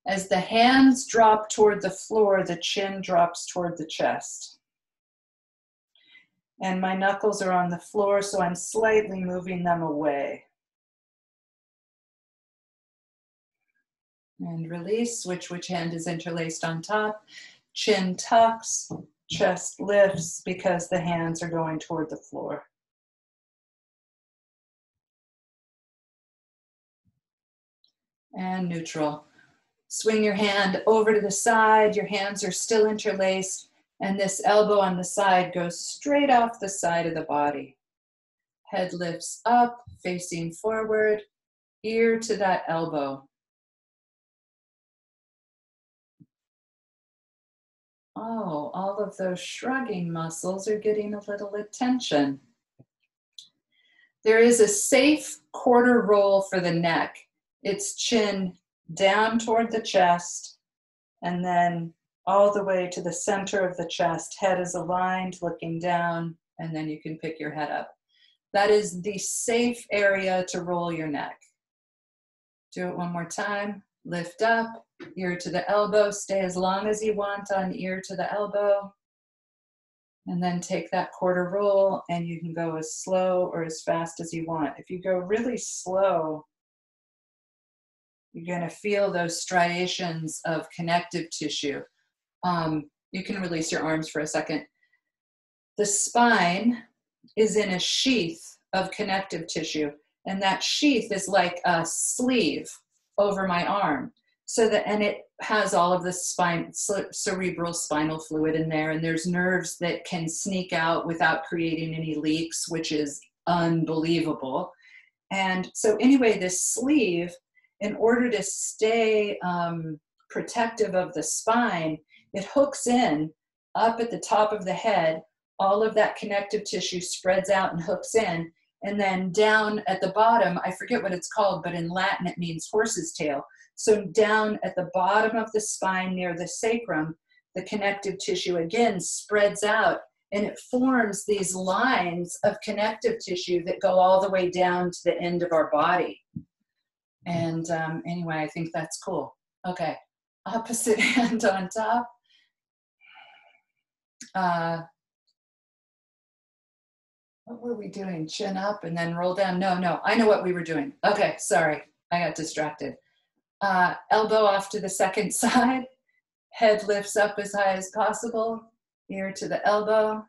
[SPEAKER 1] As the hands drop toward the floor, the chin drops toward the chest. And my knuckles are on the floor, so I'm slightly moving them away. And release, switch which hand is interlaced on top. Chin tucks, chest lifts because the hands are going toward the floor. And neutral. Swing your hand over to the side. Your hands are still interlaced. And this elbow on the side goes straight off the side of the body. Head lifts up, facing forward, ear to that elbow. Oh, all of those shrugging muscles are getting a little attention. There is a safe quarter roll for the neck. It's chin down toward the chest, and then all the way to the center of the chest. Head is aligned, looking down, and then you can pick your head up. That is the safe area to roll your neck. Do it one more time. Lift up, ear to the elbow. Stay as long as you want on ear to the elbow. And then take that quarter roll, and you can go as slow or as fast as you want. If you go really slow, you're going to feel those striations of connective tissue. You can release your arms for a second. The spine is in a sheath of connective tissue, and that sheath is like a sleeve over my arm. And it has all of the cerebral spinal fluid in there, and there's nerves that can sneak out without creating any leaks, which is unbelievable. And so anyway, this sleeve, in order to stay protective of the spine, it hooks in up at the top of the head. All of that connective tissue spreads out and hooks in. And then down at the bottom, I forget what it's called, but in Latin it means horse's tail. So down at the bottom of the spine near the sacrum, the connective tissue again spreads out, and it forms these lines of connective tissue that go all the way down to the end of our body. And anyway, I think that's cool. Okay, opposite hand on top. What were we doing? Chin up and then roll down? No, I know what we were doing. Okay, sorry, I got distracted. Elbow off to the second side. Head lifts up as high as possible. Ear to the elbow.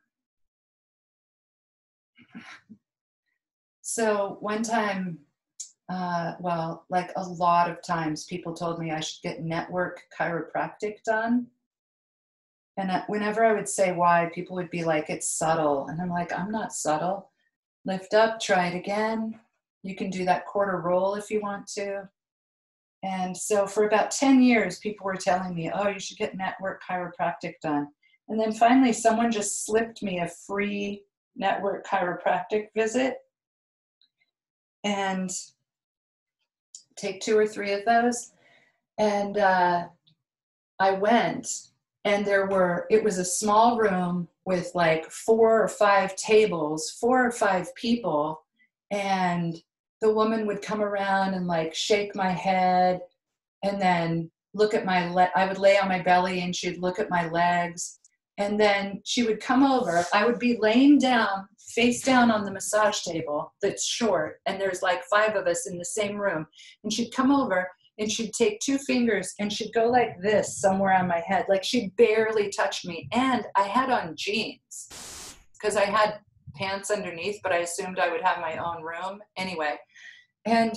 [SPEAKER 1] So one time, like a lot of times, people told me I should get network chiropractic done. And whenever I would say why, people would be like, it's subtle. And I'm like, I'm not subtle. Lift up, try it again. You can do that quarter roll if you want to. And so for about 10 years, people were telling me, oh, you should get network chiropractic done. And then finally, someone just slipped me a free network chiropractic visit. And take 2 or 3 of those. And I went, and it was a small room with like 4 or 5 tables, 4 or 5 people. And the woman would come around and like shake my head and then look at I would lay on my belly and she'd look at my legs. And then she would come over. I would be laying down, face down on the massage table that's short. And there's like 5 of us in the same room. And she'd come over and she'd take 2 fingers and she'd go like this somewhere on my head. Like she barely touched me. And I had on jeans because I had pants underneath, but I assumed I would have my own room anyway. And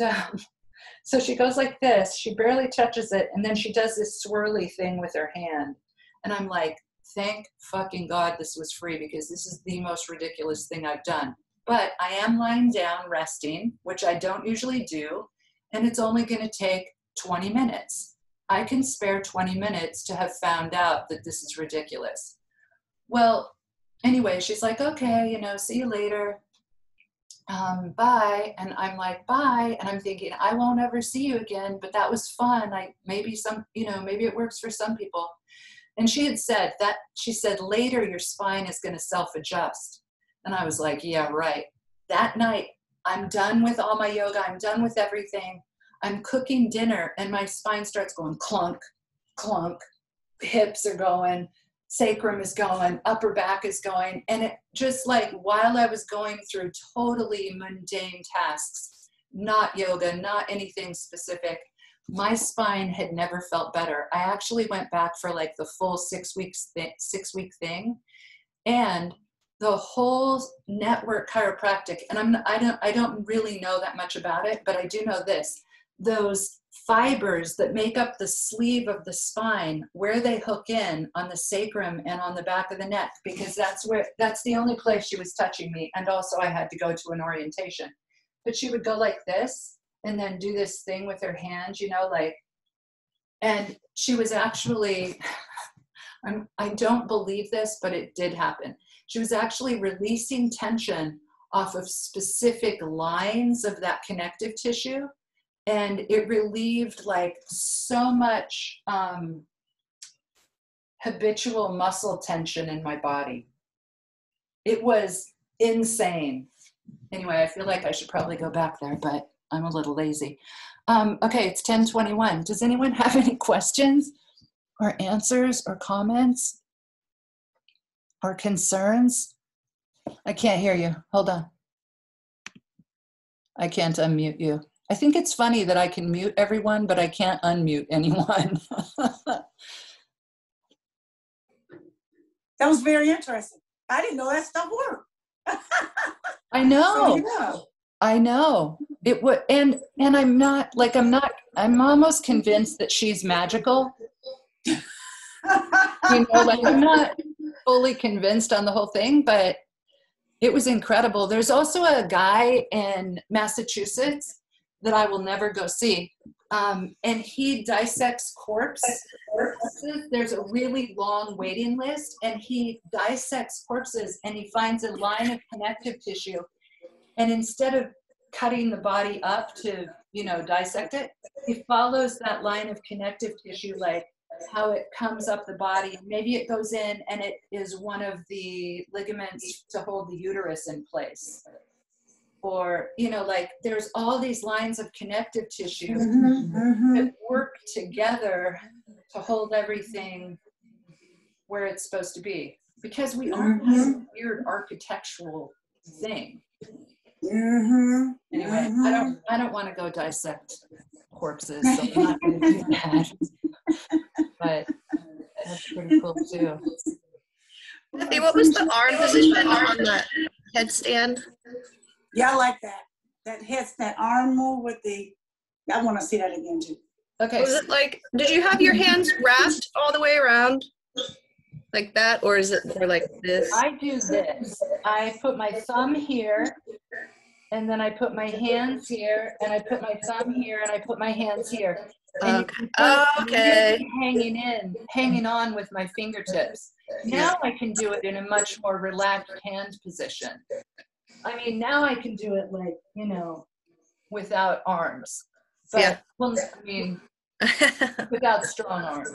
[SPEAKER 1] so she goes like this. She barely touches it. And then she does this swirly thing with her hand. And I'm like, thank fucking God this was free, because this is the most ridiculous thing I've done. But I am lying down resting, which I don't usually do. And it's only going to take 20 minutes. I can spare 20 minutes to have found out that this is ridiculous. Well, anyway, she's like, okay, see you later. Bye. And I'm like, bye. And I'm thinking, I won't ever see you again, but that was fun. Maybe it works for some people. And she said, later your spine is going to self-adjust. And I was like, yeah, right. That night, I'm done with all my yoga. I'm done with everything. I'm cooking dinner and my spine starts going clunk, clunk. Hips are going, sacrum is going, upper back is going. And it just like while I was going through totally mundane tasks, not yoga, not anything specific, my spine had never felt better. I actually went back for like the full 6-week thing, and the whole network chiropractic. And I don't really know that much about it, but I do know this: those fibers that make up the sleeve of the spine, where they hook in on the sacrum and on the back of the neck, because that's the only place she was touching me. And also I had to go to an orientation, but she would go like this and then do this thing with her hands, you know, like, and she was actually, I don't believe this, but it did happen. She was actually releasing tension off of specific lines of that connective tissue. And it relieved like so much habitual muscle tension in my body. It was insane. Anyway, I feel like I should probably go back there, but I'm a little lazy. Okay, it's 10:21. Does anyone have any questions or answers or comments or concerns? I can't hear you. Hold on. I can't unmute you. I think it's funny that I can mute everyone, but I can't unmute anyone.
[SPEAKER 4] That was very interesting. I didn't know that stuff worked.
[SPEAKER 1] I know.
[SPEAKER 4] So, yeah.
[SPEAKER 1] I know. It would, and I'm almost convinced that she's magical. You know, like I'm not fully convinced on the whole thing, but it was incredible. There's also a guy in Massachusetts that I will never go see. And he dissects corpses. There's a really long waiting list, and he dissects corpses, and he finds a line of connective tissue. And instead of cutting the body up to, you know, dissect it, he follows that line of connective tissue, like how it comes up the body. Maybe it goes in and it is one of the ligaments to hold the uterus in place. Or, you know, like there's all these lines of connective tissue that work together to hold everything where it's supposed to be. Because we are this weird architectural thing. Anyway, I don't want to go dissect corpses, so I'm not going to do that. But that's pretty cool too.
[SPEAKER 5] Kathy, what was the arm position on the headstand?
[SPEAKER 4] Yeah, I like that. That headstand arm move with the, I want to see that again too.
[SPEAKER 1] Okay.
[SPEAKER 5] Was it like, did you have your hands wrapped all the way around like that, or is it more like this?
[SPEAKER 1] I do this. I put my thumb here, and then I put my hands here, and I put my thumb here, and I put my hands here. And
[SPEAKER 5] Okay.
[SPEAKER 1] Really hanging on with my fingertips. Now I can do it in a much more relaxed hand position. I mean, now I can do it like, you know, without arms. But,
[SPEAKER 5] Yeah.
[SPEAKER 1] well, I mean, without strong arms.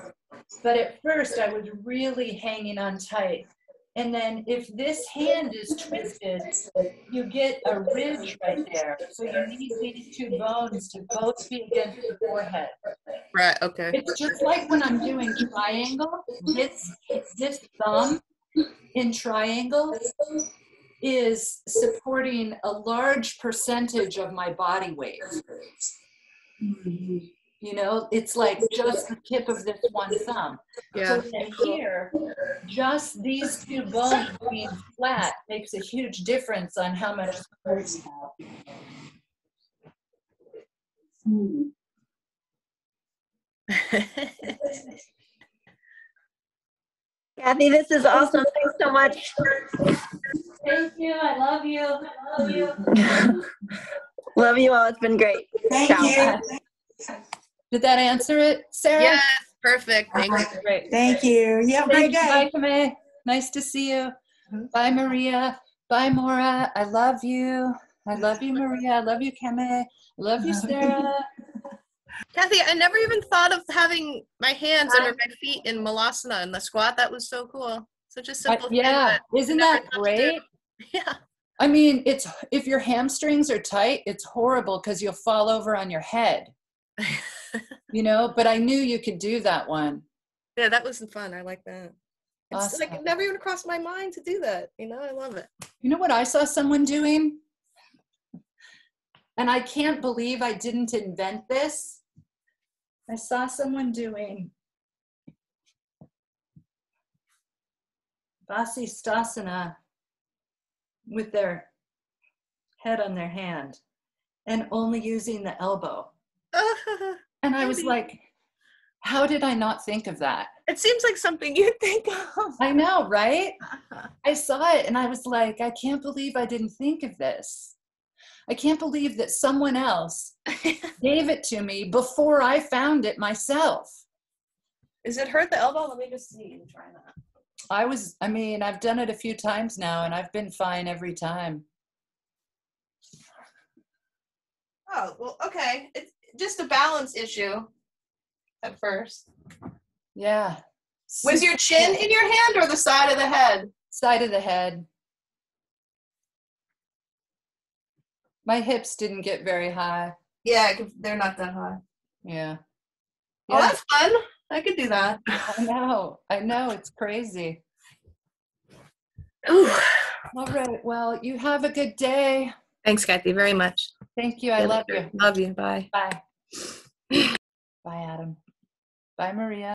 [SPEAKER 1] But at first I was really hanging on tight. And then if this hand is twisted, you get a ridge right there. So you need these two bones to both be against the forehead.
[SPEAKER 5] Right, okay.
[SPEAKER 1] It's just like when I'm doing triangle, this thumb in triangle is supporting a large percentage of my body weight. You know, it's like just the tip of this one thumb.
[SPEAKER 5] Yeah.
[SPEAKER 1] So then here, just these two bones being flat makes a huge difference on how much support you have.
[SPEAKER 3] Kathy, this is awesome. Thanks so much.
[SPEAKER 1] Thank you. I love you. I love you.
[SPEAKER 3] Love you all. It's been great.
[SPEAKER 4] Thank
[SPEAKER 3] Ciao.
[SPEAKER 4] you.
[SPEAKER 1] Did that answer it, Sarah?
[SPEAKER 5] Yes, perfect. Thank you.
[SPEAKER 1] Great.
[SPEAKER 4] Thank you. You have a great day.
[SPEAKER 1] Bye, Kame. Nice to see you. Bye, Maria. Bye, Maura. I love you. I love you, Maria. I love you, Kame. I love you, Sarah.
[SPEAKER 5] Kathy, I never even thought of having my hands under my feet in Malasana in the squat. That was so cool. Such a simple thing.
[SPEAKER 1] Yeah, isn't that great?
[SPEAKER 5] Yeah.
[SPEAKER 1] I mean, it's if your hamstrings are tight, it's horrible because you'll fall over on your head. You know, but I knew you could do that one.
[SPEAKER 5] Yeah, that was fun. I like that. It's
[SPEAKER 1] Awesome.
[SPEAKER 5] like it never even crossed my mind to do that. You know, I love it.
[SPEAKER 1] You know what I saw someone doing? And I can't believe I didn't invent this. I saw someone doing Vasisthasana with their head on their hand and only using the elbow.
[SPEAKER 6] And I was
[SPEAKER 5] Maybe.
[SPEAKER 6] like, how did I not think of that?
[SPEAKER 5] It seems like something you'd think of.
[SPEAKER 6] I know, right? I saw it and I was like, I can't believe I didn't think of this. I can't believe that someone else gave it to me before I found it myself.
[SPEAKER 5] Is it hurt the elbow? Let me just see and try that.
[SPEAKER 6] I've done it a few times now and I've been fine every time.
[SPEAKER 5] Oh, well, okay. It's just a balance issue at first.
[SPEAKER 6] Yeah.
[SPEAKER 5] Was your chin in your hand or the side of the head?
[SPEAKER 6] Side of the head. My hips didn't get very high.
[SPEAKER 5] Yeah, they're not that high.
[SPEAKER 6] Yeah.
[SPEAKER 5] Oh, that's fun. I could do that.
[SPEAKER 6] I know. It's crazy.
[SPEAKER 5] Ooh.
[SPEAKER 6] All right. Well, you have a good day.
[SPEAKER 5] Thanks, Kathy, very much.
[SPEAKER 6] Thank you. I love you.
[SPEAKER 5] Love you. Bye.
[SPEAKER 6] Bye. Bye, Adam. Bye, Maria.